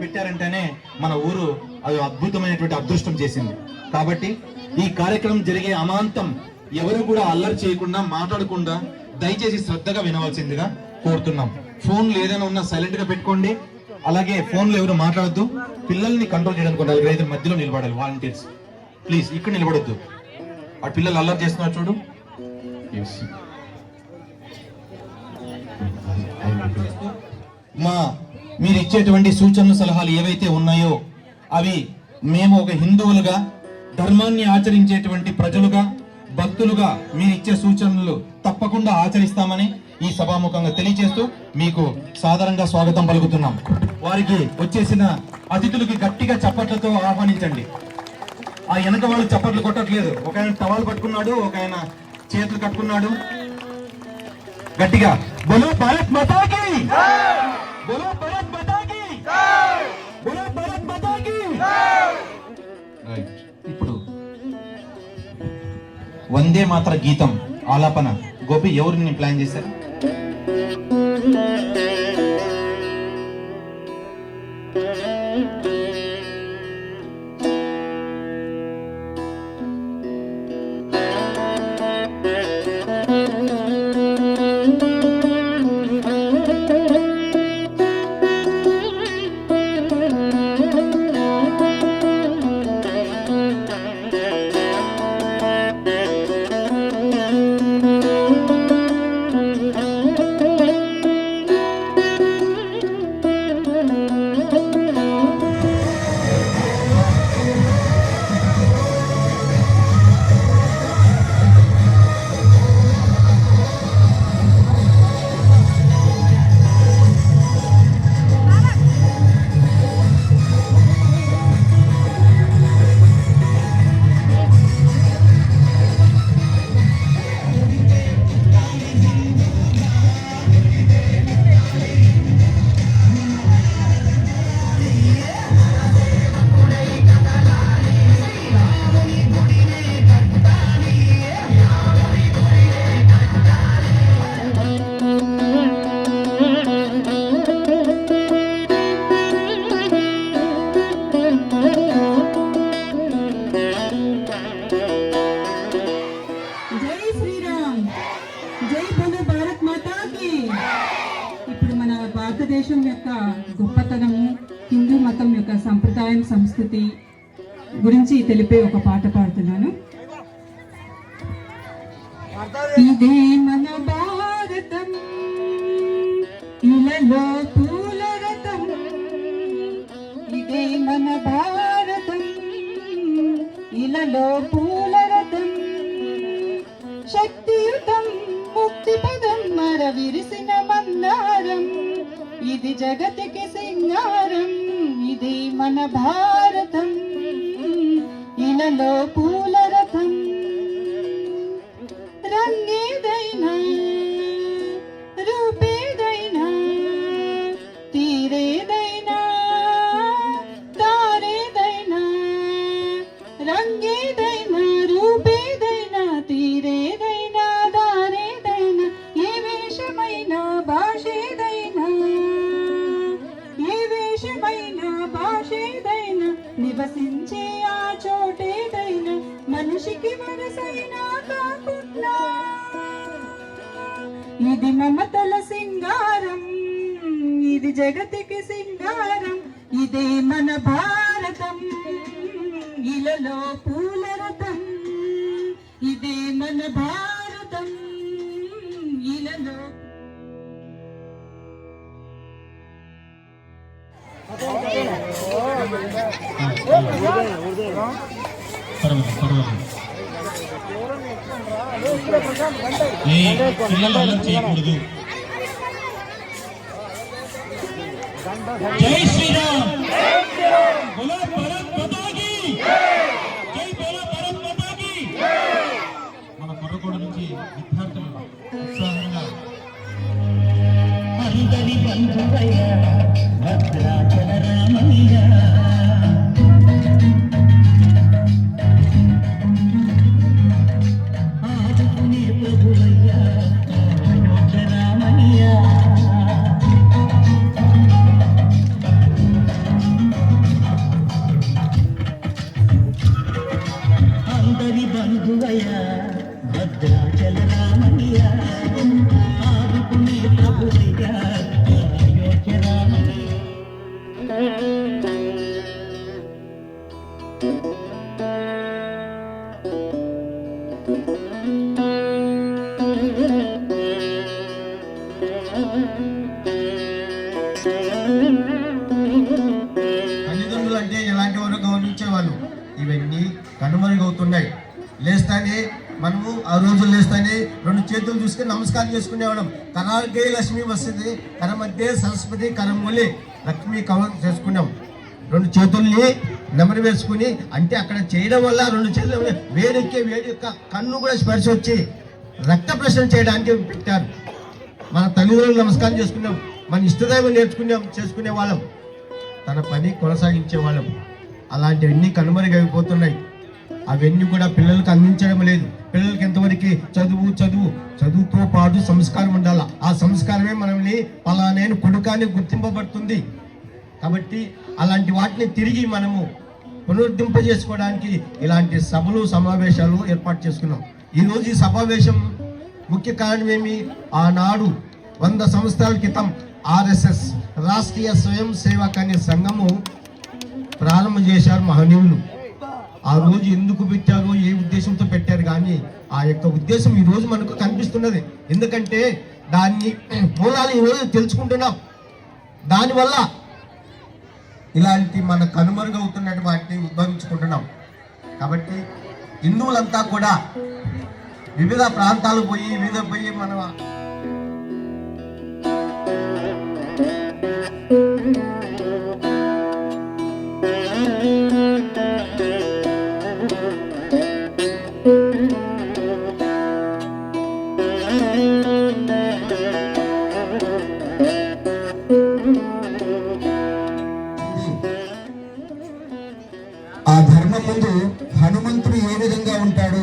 పెట్టారంటేనే మన ఊరు అది అద్భుతమైనటువంటి అదృష్టం చేసింది. కాబట్టి ఈ కార్యక్రమం జరిగే అమాంతం ఎవరు కూడా అల్లరి చేయకుండా మాట్లాడకుండా దయచేసి శ్రద్ధగా వినవలసిందిగా కోరుతున్నాం. ఫోన్లు ఏదైనా ఉన్నా సైలెంట్ గా పెట్టుకోండి. అలాగే ఫోన్లు ఎవరు మాట్లాడద్దు. పిల్లల్ని కంట్రోల్ చేయడానికి 4-5 మధ్యలో నిలబడాలి. వాలంటీర్స్ ప్లీజ్ ఇక్కడ నిలబడొద్దు. ఆ పిల్లలు అల్లరి చేస్తున్నారు చూడు. మీరు ఇచ్చేటువంటి సూచనలు సలహాలు ఏవైతే ఉన్నాయో అవి మేము ఒక హిందువులుగా ధర్మాన్ని ఆచరించేటువంటి ప్రజలుగా భక్తులుగా మీరు ఇచ్చే సూచనలు తప్పకుండా ఆచరిస్తామని ఈ సభాముఖంగా తెలియజేస్తూ మీకు సాదరంగా స్వాగతం పలుకుతున్నాం. వారికి వచ్చేసిన అతిథులకి గట్టిగా చప్పట్లతో ఆహ్వానించండి. ఆ వెనక వాళ్ళు చప్పట్లు కొట్టట్లేదు. ఒక ఆయన టవాల్ పట్టుకున్నాడు, ఒక ఆయన చేతులు కట్టుకున్నాడు. గట్టిగా బోలో భారత్ మాతా కీ, బోలో భారత్ మాతా కీ, బోలో భారత్ మాతా కీ. రైట్. ఇప్పుడు వందే మాతర గీతం ఆలాపన గోపి ఎవరిని ప్లాన్ చేశారు? భారతదేశం యొక్క గొప్పతనము, హిందూ మతం యొక్క సంప్రదాయం, సంస్కృతి గురించి తెలిపే ఒక పాట పాడుతున్నాను. ఇదే మన భారతం, ఇలలో పూల రథం. ఇదే మన భారతం, ఇలలో పూల రథం. శక్తియుతం ముక్తి పదం మర విరిసిన మందారం. ఇది జగతికి సింగారం, ఇది మన భారతం, ఇలలో ఇలలో పూల రథం రంగేదైనా రూపేదైనా తీరేదైనా దారేదైనా రంగేదైనా రూపేదైనా తీరేదైనా దారేదైనా ఏ వేషమైన భాషేదైనా ఏ వేషమైన భాషేదైనా నివసించే ఆ చోటేదైనా మనిషికి వరసైనా కాకుండా ఇది మమతల సింగారం ఇది జగతికి సింగారం ఇదే మన భారతం ఇలలో పూల రథం ఇదే మన భారతం ఇలలో పిల్లలు అల్లరి చేయకూడదు. జై శ్రీరామ్, బోలో భారత్ మాతా కీ జై, బోలో భారత్ మాతా కీ. మన కొర్రకోడ నుంచి విద్యార్థులు ఉత్సాహంగా అందరి బంధువయ్య భద్రాచల రామయ్య భద్రాచల రామయ్య ఆదుకునే ప్రభువయ్య అయోధ్య రామయ్య. తల్లిదండ్రులు అంటే ఎలాంటి వారు గౌరవించేవాళ్ళు ఇవన్నీ కనుమరుగవుతున్నాయి. లేస్తానే మనము ఆ రోజు లేస్తానే రెండు చేతులు చూసుకుని నమస్కారం చేసుకునేవాళ్ళం. కరాగే లక్ష్మి వస్తుంది, కర మధ్య సరస్వతి కరములి లక్ష్మి కవర్ చేసుకున్నాం. రెండు చేతుల్ని నెమరు వేసుకుని అంటే అక్కడ చేయడం వల్ల రెండు చేతులు వేడెక్కే వేడి యొక్క కన్ను కూడా స్పర్శ వచ్చి రక్త ప్రశ్న చేయడానికి పెట్టారు. మన తల్లిదండ్రులు నమస్కారం చేసుకున్నాం, మన ఇష్టదైవం చేసుకునే వాళ్ళం, తన పని కొనసాగించే వాళ్ళం. అలాంటివన్నీ కనుమరుగైపోతున్నాయి. అవన్నీ కూడా పిల్లలకు అందించడం లేదు. పిల్లలకి ఎంతవరకు చదువుతో పాటు సంస్కారం ఉండాలి. ఆ సంస్కారమే మనల్ని పలానేను కొడుకాన్ని గుర్తింపబడుతుంది. కాబట్టి అలాంటి వాటిని తిరిగి మనము పునరుద్ధరింపజేసుకోవడానికి ఇలాంటి సభలు సమావేశాలు ఏర్పాటు చేసుకున్నాం. ఈరోజు ఈ సమావేశం ముఖ్య కారణం ఏమి? ఆనాడు 100 సంవత్సరాల క్రితం ఆర్ఎస్ఎస్ రాష్ట్రీయ స్వయం సేవక్ అనే సంఘము ప్రారంభం చేశారు మహనీయులు. ఆ రోజు ఎందుకు పెట్టారో, ఏ ఉద్దేశంతో పెట్టారు, కానీ ఆ యొక్క ఉద్దేశం ఈ రోజు మనకు కనిపిస్తున్నది. ఎందుకంటే దాన్ని మూలాలు ఈరోజు తెలుసుకుంటున్నాం. దానివల్ల ఇలాంటి మన కనుమరుగవుతున్నటువంటి వాటిని ఉద్భవించుకుంటున్నాం. కాబట్టి హిందువులంతా కూడా వివిధ ప్రాంతాలు పోయి మన ఆ ధర్మం ముందు హనుమంతుడు ఏ విధంగా ఉంటాడు,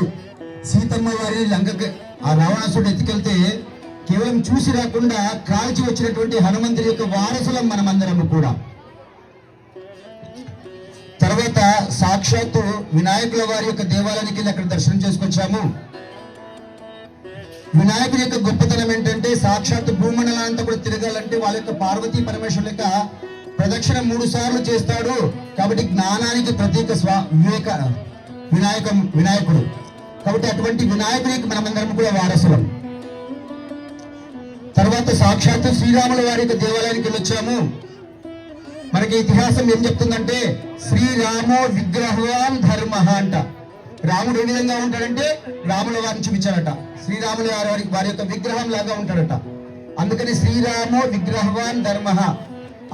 సీతమ్మ వారి లంకకి ఆ రావణాసుడు ఎత్తుకెళ్తే కేవలం చూసి రాకుండా కాల్చి వచ్చినటువంటి హనుమంతుడి యొక్క వారసులం మనమందరము కూడా. తర్వాత సాక్షాత్తు వినాయకుల వారి యొక్క దేవాలయానికి వెళ్ళి అక్కడ దర్శనం చేసుకొచ్చాము. వినాయకుడి యొక్క గొప్పతనం ఏంటంటే సాక్షాత్తు భూమండలాంతా కూడా తిరగాలంటే వాళ్ళ యొక్క పార్వతీ పరమేశ్వరుల యొక్క ప్రదక్షిణ 3 సార్లు చేస్తాడు. కాబట్టి జ్ఞానానికి ప్రతీక వినాయకుడు. కాబట్టి అటువంటి వినాయకుడికి మనమందరం కూడా వారసులం. తర్వాత సాక్షాత్తు శ్రీరాముల వారి యొక్క దేవాలయానికి వెళ్ళొచ్చాము. మనకి ఇతిహాసం ఏం చెప్తుందంటే శ్రీరామో విగ్రహవాన్ ధర్మ అంట. రాముడు ఏ విధంగా ఉంటాడంటే రాముల వారిని చూపించాడట. శ్రీరాముల వారి యొక్క విగ్రహం లాగా ఉంటాడట. అందుకని శ్రీరామో విగ్రహవాన్ ధర్మ.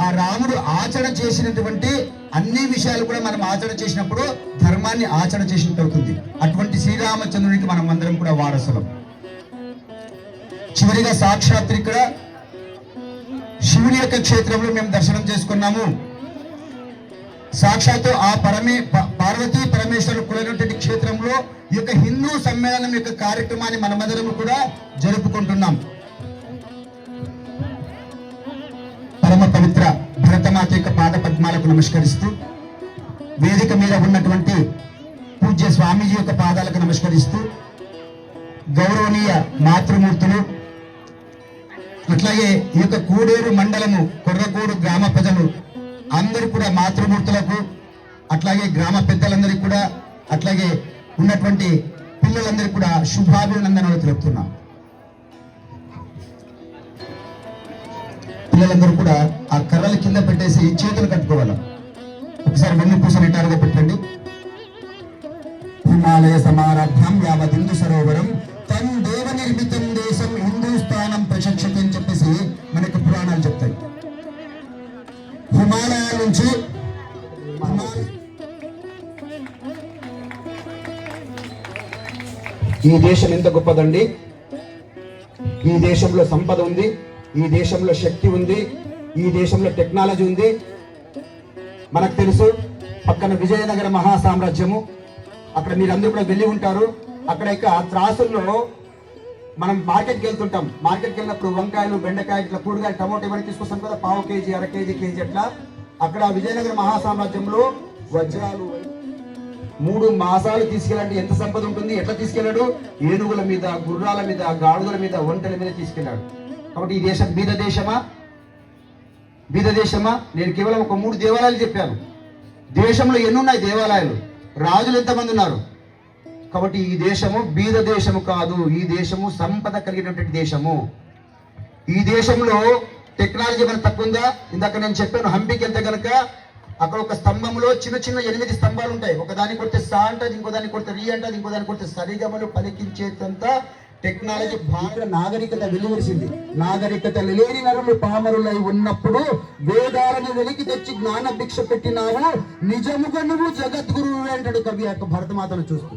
ఆ రాముడు ఆచరణ చేసినటువంటి అన్ని విషయాలు కూడా మనం ఆచరణ చేసినప్పుడు ధర్మాన్ని ఆచరణ చేసినట్టు అవుతుంది. అటువంటి శ్రీరామచంద్రునికి మనం అందరం కూడా వారసులం. చివరిగా సాక్షాత్ ఇక్కడ శివుని యొక్క క్షేత్రంలో మేము దర్శనం చేసుకున్నాము. సాక్షాత్తు ఆ పార్వతీ పరమేశ్వరుడు కులైనటువంటి క్షేత్రంలో ఈ యొక్క హిందూ సమ్మేళనం యొక్క కార్యక్రమాన్ని మనమందరం కూడా జరుపుకుంటున్నాం. పరమ పవిత్ర భరతమాత యొక్క పాద పద్మాలకు నమస్కరిస్తూ, వేదిక మీద ఉన్నటువంటి పూజ్య స్వామీజీ యొక్క పాదాలకు నమస్కరిస్తూ, గౌరవనీయ మాతృమూర్తులు, అట్లాగే ఈ యొక్క కూడేరు మండలము కొర్రకూడు గ్రామ ప్రజలు అందరూ కూడా మాతృమూర్తులకు, అట్లాగే గ్రామ పెద్దలందరికీ కూడా, అట్లాగే ఉన్నటువంటి పిల్లలందరికీ కూడా శుభాభినందనలు తెలుపుతున్నాం. పిల్లలందరూ కూడా ఆ కర్రల కింద పెట్టేసి చేతులు కట్టుకోవాలి. ఒకసారి వెన్ను పూస నిటారుగా పెట్టండి. హిమాలయ సమారభ్యం యావదిందు సరోవరం తన్ దేవ నిర్మితం దేశం హిందూస్థానం ప్రశంసతి అని చెప్పేసి మనకు పురాణాలు చెప్తాయి. హిమాలయాల నుంచి ఈ దేశం ఎంత గొప్పదండి. ఈ దేశంలో సంపద ఉంది, ఈ దేశంలో శక్తి ఉంది, ఈ దేశంలో టెక్నాలజీ ఉంది. మనకు తెలుసు పక్కన విజయనగర మహాసామ్రాజ్యము, అక్కడ మీరందరూ కూడా వెళ్ళి ఉంటారు. అక్కడ ఇక త్రాసుల్లో మనం మార్కెట్కి వెళ్తుంటాం. మార్కెట్కి వెళ్ళినప్పుడు వంకాయలు, బెండకాయ, ఇట్లా కూరగాయలు, టమోటా ఇవన్నీ తీసుకొస్తాం కదా, పావు కేజీ, అర కేజీ, కేజీ అట్లా. అక్కడ విజయనగర మహాసామ్రాజ్యంలో వజ్రాలు 3 మాసాలు తీసుకెళ్ళాలంటే ఎంత సంపద ఉంటుంది. ఎట్లా తీసుకెళ్ళాడు? ఏనుగుల మీద, గుర్రాల మీద, గాడుదల మీద, ఒంటెల మీద తీసుకెళ్ళాడు. కాబట్టి ఈ దేశం బీద దేశమా? బీద దేశమా? నేను కేవలం ఒక 3 దేవాలయాలు చెప్పాను. దేశంలో ఎన్నున్నాయి దేవాలయాలు? రాజులు ఎంతమంది ఉన్నారు? కాబట్టి ఈ దేశము బీద దేశము కాదు, ఈ దేశము సంపద కలిగినటువంటి దేశము. ఈ దేశంలో టెక్నాలజీ మన తక్కువ ఉందా? ఇందాక నేను చెప్పాను, హంపీకి వెళ్తే కనుక అక్కడ ఒక స్తంభంలో చిన్న చిన్న 8 స్తంభాలు ఉంటాయి. ఒక దాన్ని కొడితే సా అంటది, ఇంకో దాన్ని కొడితే రీ అంటది, ఇంకో దాన్ని కొడితే సరిగమలు పలికించేంత టెక్నాలజీ భారత నాగరికత వెలువరిసింది. నాగరికత లేని నరులు పామరులై ఉన్నప్పుడు వేదాలను వెలికి తెచ్చి జ్ఞాన భిక్ష పెట్టినావు, నిజముగా నువ్వు జగద్గురువు అంటాడు కవి యొక్క భరతమాతను చూస్తూ.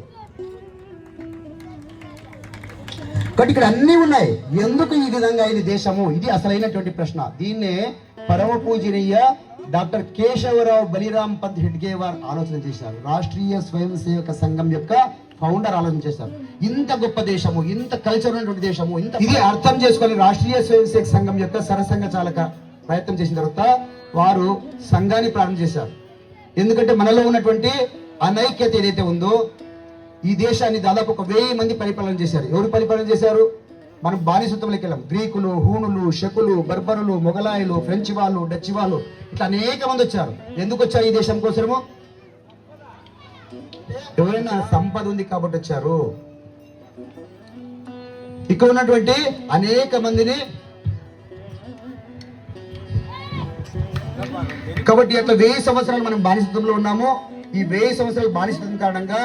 కాబట్టి ఇక్కడ అన్ని ఉన్నాయి. ఎందుకు ఈ విధంగా ఇది దేశము? ఇది అసలైనటువంటి ప్రశ్న. దీన్నే పరమ పూజనీయ డాక్టర్ కేశవరావు బలిరామ్ పంత్ హెడ్గేవార్ ఆలోచన చేశారు. రాష్ట్రీయ స్వయం సేవక సంఘం యొక్క ఫౌండర్ ఆలోచన చేశారు. ఇంత గొప్ప దేశము, ఇంత కల్చర్ ఉన్నటువంటి దేశము, ఇది అర్థం చేసుకొని రాష్ట్రీయ స్వయం సేవక సంఘం యొక్క సరసంఘ చాలక ప్రయత్నం చేసిన తర్వాత వారు సంఘాన్ని ప్రారంభం చేశారు. ఎందుకంటే మనలో ఉన్నటువంటి అనైక్యత ఏదైతే ఉందో, ఈ దేశాన్ని దాదాపు ఒక 1000 మంది పరిపాలన చేశారు. ఎవరు పరిపాలన చేశారు? మనం బానిసత్వంలోకి వెళ్ళాం. గ్రీకులు, హూనులు, శకులు, బర్బరులు, మొఘలాయులు, ఫ్రెంచ్ వాళ్ళు, డచ్ వాళ్ళు, ఇట్లా అనేక మంది వచ్చారు. ఎందుకు వచ్చారు? ఈ దేశం కోసము. ఎవరైనా సంపద ఉంది కాబట్టి వచ్చారు. ఇక్కడ ఉన్నటువంటి అనేక మందిని కాబట్టి అట్లా 1000 సంవత్సరాలు మనం బానిసత్వంలో ఉన్నాము. ఈ 1000 సంవత్సరాలు బానిసత్వం కారణంగా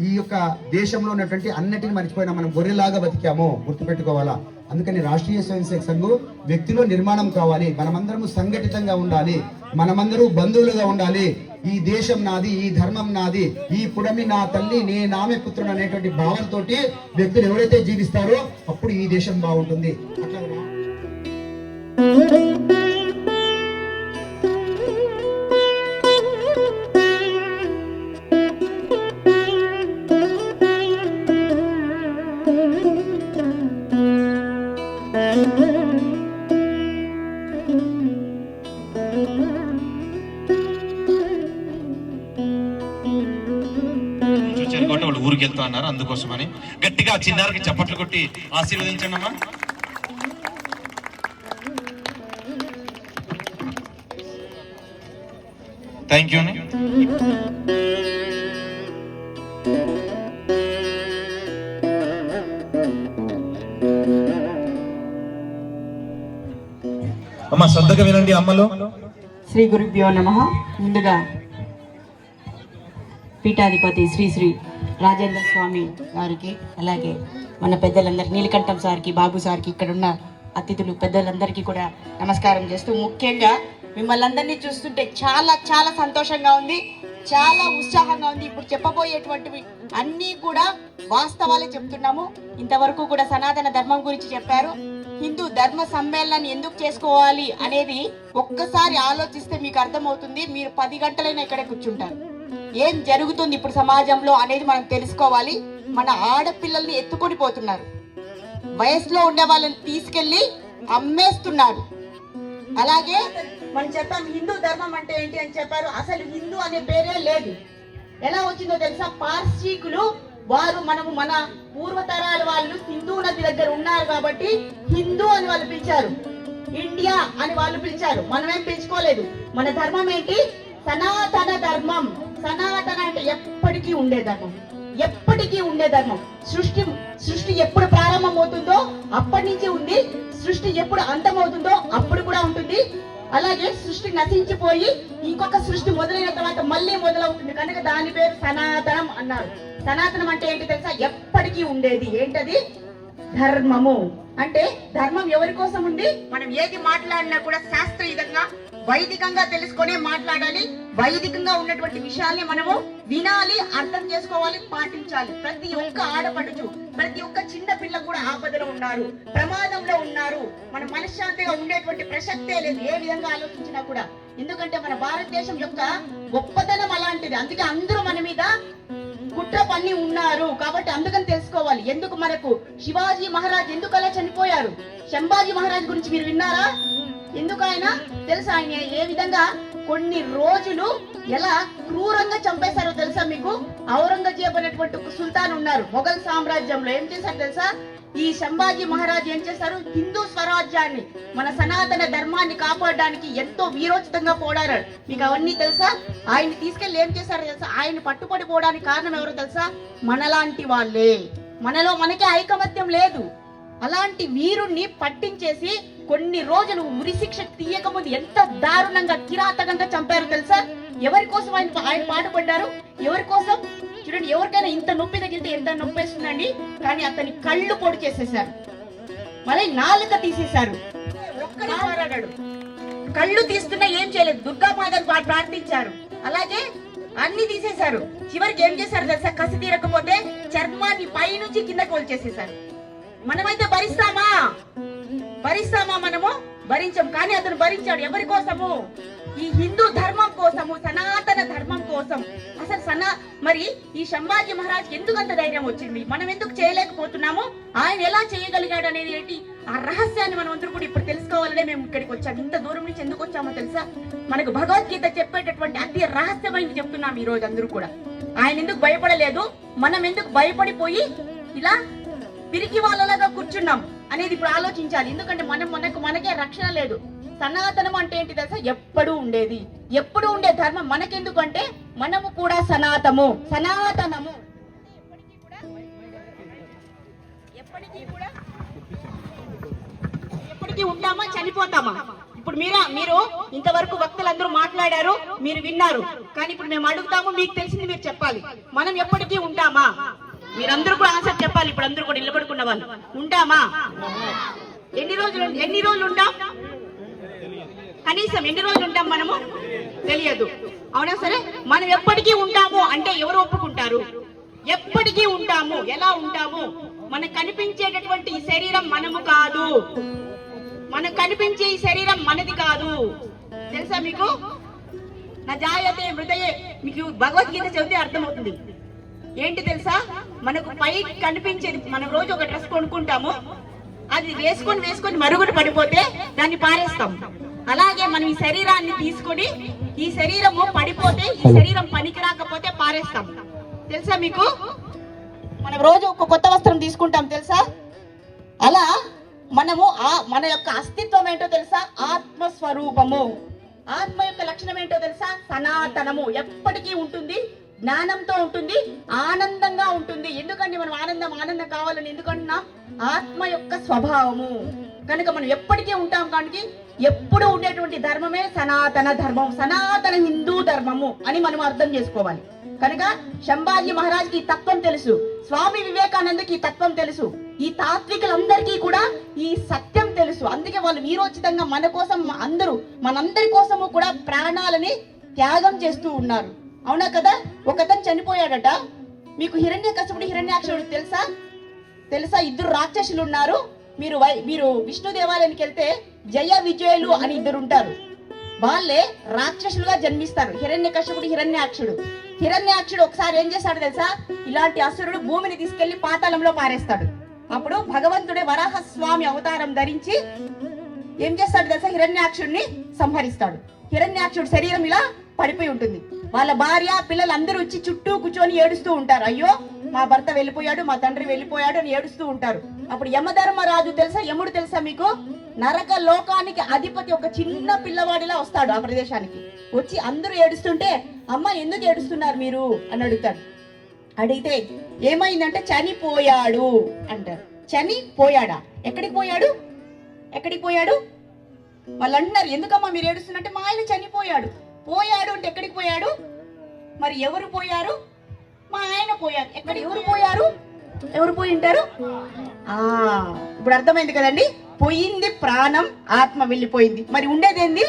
ఈ యొక్క దేశంలో ఉన్నటువంటి అన్నిటిని మర్చిపోయినా మనం గొర్రెలాగా బతికాము, గుర్తుపెట్టుకోవాలా. అందుకని రాష్ట్రీయ స్వయం సేవక సంఘం వ్యక్తిలో నిర్మాణం కావాలి. మనమందరము సంఘటితంగా ఉండాలి, మనమందరూ బంధువులుగా ఉండాలి. ఈ దేశం నాది, ఈ ధర్మం నాది, ఈ పుడమి నా తల్లి, నేనామె పుత్రుడు అనేటువంటి భావంతో వ్యక్తులు ఎవరైతే జీవిస్తారో అప్పుడు ఈ దేశం బాగుంటుంది. అట్లా వాళ్ళు ఊరికి వెళ్తా అన్నారు. అందుకోసమని గట్టిగా చిన్నారికి చప్పట్లు కొట్టి ఆశీర్వదించండి అమ్మా. Thank you. అమ్మ శ్రద్ధగా వినండి అమ్మలో. శ్రీ గురుభ్యో నమః. ముందుగా పీఠాధిపతి శ్రీ శ్రీ రాజేంద్ర స్వామి గారికి, అలాగే మన పెద్దలందరికీ, నీలకంఠం సార్కి, బాబు సార్కి, ఇక్కడ ఉన్న అతిథులు పెద్దలందరికీ కూడా నమస్కారం చేస్తూ, ముఖ్యంగా మిమ్మల్ని అందరినీ చూస్తుంటే చాలా చాలా సంతోషంగా ఉంది, చాలా ఉత్సాహంగా ఉంది. ఇప్పుడు చెప్పబోయేటువంటివి అన్నీ కూడా వాస్తవాలే చెప్తున్నాము. ఇంతవరకు కూడా సనాతన ధర్మం గురించి చెప్పారు. హిందూ ధర్మ సమ్మేళనాన్ని ఎందుకు చేసుకోవాలి అనేది ఒక్కసారి ఆలోచిస్తే మీకు అర్థమవుతుంది. మీరు 10 గంటలైనా ఇక్కడే కూర్చుంటారు. ఏం జరుగుతుంది ఇప్పుడు సమాజంలో అనేది మనం తెలుసుకోవాలి. మన ఆడపిల్లల్ని ఎత్తుకొని పోతున్నారు, వయసులో ఉండే వాళ్ళని తీసుకెళ్లి అమ్మేస్తున్నారు. అలాగే మనం చెప్పాం హిందూ ధర్మం అంటే ఏంటి అని చెప్పారు. అసలు హిందూ అనే పేరే లేదు. ఎలా వచ్చిందో తెలుసా? పార్సీకులు వారు మన పూర్వతరాల వాళ్ళు సింధు నది దగ్గర ఉన్నారు కాబట్టి హిందూ అని వాళ్ళు పిలిచారు, ఇండియా అని వాళ్ళు పిలిచారు. మనమేం పిలుచుకోలేదు. మన ధర్మం ఏంటి? సనాతన ధర్మం. సనాతన అంటే ఎప్పటికీ ఉండే ధర్మం, ఎప్పటికీ ఉండే ధర్మం. సృష్టి ఎప్పుడు ప్రారంభం అవుతుందో అప్పటి నుంచి ఉంది, సృష్టి ఎప్పుడు అంతమవుతుందో అప్పుడు కూడా ఉంటుంది. అలాగే సృష్టి నశించిపోయి ఇంకొక సృష్టి మొదలైన తర్వాత మళ్ళీ మొదలవుతుంది కనుక దాని పేరు సనాతనం అన్నారు. సనాతనం అంటే ఏంటి తెలుసా? ఎప్పటికీ ఉండేది. ఏంటది? ధర్మము. అంటే ధర్మం ఎవరి కోసం ఉంది? మనం ఏది మాట్లాడినా కూడా శాస్త్రీయంగా వైదికంగా తెలుసుకొని మాట్లాడాలి. వైదికంగా ఉన్నటువంటి విషయాల్ని మనము వినాలి, అర్థం చేసుకోవాలి, పాటించాలి. ప్రతి ఒక్క ఆడపడుచు, ప్రతి ఒక్క చిన్న పిల్ల కూడా ఆపదలో ఉన్నారు, ప్రమాదంలో ఉన్నారు. మన మనశ్శాంతిగా ఉండేటువంటి ప్రసక్తే లేదు ఏ విధంగా ఆలోచించినా కూడా. ఎందుకంటే మన భారతదేశం యొక్క గొప్పతనం అలాంటిది. అందుకే అందరూ మన మీద కుట్ర పన్ని ఉన్నారు కాబట్టి అందుకని తెలుసుకోవాలి. ఎందుకు మనకు శివాజీ మహారాజ్ ఎందుకు అలా చనిపోయారు? శంభాజీ మహారాజ్ గురించి మీరు విన్నారా? ఎందుకు ఆయన తెలుసా? ఆయన ఏ విధంగా కొన్ని రోజులు ఎలా క్రూరంగా చంపేశారో తెలుసా మీకు? ఔరంగజేబ్ అనేటువంటి ఒక సుల్తాన్ ఉన్నారు మొఘల్ సామ్రాజ్యంలో. ఏం చేశారు తెలుసా? ఈ శంభాజీ మహారాజ్ ఏం చేశారు? హిందూ స్వరాజ్యాన్ని, మన సనాతన ధర్మాన్ని కాపాడడానికి ఎంతో వీరోచితంగా పోరాడారు. మీకు అవన్నీ తెలుసా? ఆయన్ని తీసుకెళ్లి ఏం చేశారో తెలుసా? ఆయన పట్టుపడిపోవడానికి కారణం ఎవరో తెలుసా? మనలాంటి వాళ్ళే. మనకే ఐకమత్యం లేదు. అలాంటి వీరుణ్ణి పట్టించేసి కొన్ని రోజులు ఉరిశిక్ష తీయకముందు ఎంత దారుణంగా కిరాతకంగా చంపారు తెలుసా? ఎవరి కోసం ఆయన పాటుపడ్డారు? ఎవరి కోసం? చూడండి, ఎవరికైనా ఇంత నొప్పి తగిలితే ఎంత నొప్పి వేస్తుందండి. కానీ అతని కళ్ళు పొడి చేసేశారు, మళ్ళీ నాలుక తీసేశారు. ఒక్కడే పోరాడాడు. కళ్ళు తీస్తున్నా ఏం చేయలేదు, దుర్గామాతను ప్రార్థించారు. అలాగే అన్ని తీసేశారు. చివరికి ఏం చేశారు తెలుసా? కసి తీరకపోతే చర్మాన్ని పైనుంచి కిందకి వచ్చేసేసారు. మనమైతే భరిస్తామా? మనము భరించం. కానీ అతను భరించాడు. ఎవరి కోసము? ఈ హిందూ ధర్మం కోసము, సనాతన ధర్మం కోసం. అసలు మరి ఈ శంభాజీ మహారాజ్ ఎందుకు అంత ధైర్యం వచ్చింది? మనం ఎందుకు చేయలేకపోతున్నాము? ఆయన ఎలా చేయగలిగాడు అనేది ఏంటి? ఆ రహస్యాన్ని మనం అందరూ కూడా ఇప్పుడు తెలుసుకోవాలనే మేము ఇక్కడికి వచ్చాము. ఇంత దూరం నుంచి ఎందుకు వచ్చామో తెలుసా? మనకు భగవద్గీత చెప్పేటటువంటి అతి రహస్యమైనది చెప్తున్నాం ఈ రోజు అందరూ కూడా. ఆయన ఎందుకు భయపడలేదు, మనం ఎందుకు భయపడిపోయి ఇలా పిరికి వాళ్ళలాగా కూర్చున్నాం అనేది ఇప్పుడు ఆలోచించాలి. ఎందుకంటే మనకే రక్షణ లేదు. సనాతనం అంటే ఏంటి తెలుసా? ఎప్పుడు ఉండే ధర్మం. మనకెందుకు అంటే మనము కూడా సనాతనము. ఎప్పటికీ ఉంటామా, చనిపోతామా? ఇప్పుడు మీరు ఇంతవరకు వక్తలందరూ మాట్లాడారు, మీరు విన్నారు. కానీ ఇప్పుడు మేము అడుగుతాము, మీకు తెలిసింది మీరు చెప్పాలి. మనం ఎప్పటికీ ఉంటామా? మీరందరూ కూడా ఆన్సర్ చెప్పాలి. ఇప్పుడు అందరూ కూడా నిలబడుకున్న వాళ్ళు ఉంటామా? ఎన్ని రోజులు ఉంటాం? కనీసం ఎన్ని రోజులు ఉంటాం మనము తెలియదు. అవునా? సరే, మనం ఎప్పటికీ ఉంటాము అంటే ఎవరు ఒప్పుకుంటారు? ఎప్పటికీ ఉంటాము. ఎలా ఉంటాము? మనకు కనిపించేటటువంటి ఈ శరీరం మనము కాదు. మనకు కనిపించే ఈ శరీరం మనది కాదు. తెలుసా మీకు? నా జాయతే మృతయే. మీకు భగవద్గీత చదివితే అర్థమవుతుంది. ఏంటి తెలుసా? మనకు పై కనిపించేది, మనం రోజు ఒక డ్రెస్ కొనుక్కుంటాము, అది వేసుకొని మరుగున పడిపోతే దాన్ని పారేస్తాం. అలాగే మనం ఈ శరీరాన్ని తీసుకొని, ఈ శరీరము పడిపోతే, ఈ శరీరం పనికి రాకపోతే పారేస్తాం. తెలుసా మీకు? మనం రోజు ఒక కొత్త వస్త్రం తీసుకుంటాం తెలుసా? అలా మనము మన యొక్క అస్తిత్వం ఏంటో తెలుసా? ఆత్మస్వరూపము. ఆత్మ యొక్క లక్షణం ఏంటో తెలుసా? సనాతనము. ఎప్పటికీ ఉంటుంది, జ్ఞానంతో ఉంటుంది, ఆనందంగా ఉంటుంది. ఎందుకంటే మనం ఆనందం కావాలని ఎందుకంటున్నాం? ఆత్మ యొక్క స్వభావము. కనుక మనం ఎప్పటికీ ఉంటాం. కానీ ఎప్పుడు ఉండేటువంటి ధర్మమే సనాతన ధర్మం, సనాతన హిందూ ధర్మము అని మనం అర్థం చేసుకోవాలి. కనుక శంభాజీ మహారాజ్కి ఈ తత్వం తెలుసు, స్వామి వివేకానందకి ఈ తత్వం తెలుసు, ఈ తాత్వికులందరికీ కూడా ఈ సత్యం తెలుసు. అందుకే వాళ్ళు వీరోచితంగా మన కోసం మనందరి కోసము కూడా ప్రాణాలని త్యాగం చేస్తూ ఉన్నారు. అవునా కదా? ఒకతను చనిపోయాడట. మీకు హిరణ్యకశిపుడు హిరణ్యాక్షుడు తెలుసా? ఇద్దరు రాక్షసులు ఉన్నారు. మీరు విష్ణు దేవాలయానికి వెళ్తే జయ విజయులు అని ఇద్దరు ఉంటారు. వాళ్ళే రాక్షసులుగా జన్మిస్తారు. హిరణ్యకశిపుడు హిరణ్యాక్షుడు ఒకసారి ఏం చేశాడు తెలుసా? ఇలాంటి అసురుడు భూమిని తీసుకెళ్లి పాతాళంలో పారేస్తాడు. అప్పుడు భగవంతుడే వరాహస్వామి అవతారం ధరించి ఏం చేస్తాడు తెలుసా? హిరణ్యాక్షుడిని సంహరిస్తాడు. హిరణ్యాక్షుడి శరీరం ఇలా పడిపోయి ఉంటుంది. వాళ్ళ భార్య పిల్లలు అందరూ వచ్చి చుట్టూ కూర్చొని ఏడుస్తూ ఉంటారు. అయ్యో మా భర్త వెళ్ళిపోయాడు, మా తండ్రి వెళ్ళిపోయాడు అని ఏడుస్తూ ఉంటారు. అప్పుడు యమధర్మరాజు యముడు తెలుసా మీకు? నరక లోకానికి అధిపతి ఒక చిన్న పిల్లవాడిలా వస్తాడు ఆ ప్రదేశానికి. వచ్చి అందరూ ఏడుస్తుంటే అమ్మ ఎందుకు ఏడుస్తున్నారు మీరు అని అడుగుతాడు. అడిగితే ఏమైందంటే చనిపోయాడు అంటారు. చనిపోయాడా? ఎక్కడికి పోయాడు? వాళ్ళు అంటున్నారు ఎందుకమ్మా మీరు ఏడుస్తున్నట్టే? మా ఆయన చనిపోయాడు. పోయాడు అంటే ఎక్కడికి పోయాడు? మరి ఎవరు పోయారు? మా ఆయన పోయారు. ఎవరు పోయి ఉంటారు? ఇప్పుడు అర్థమైంది కదండి. పోయింది ప్రాణం, ఆత్మ వెళ్ళిపోయింది. మరి ఉండేదేంది?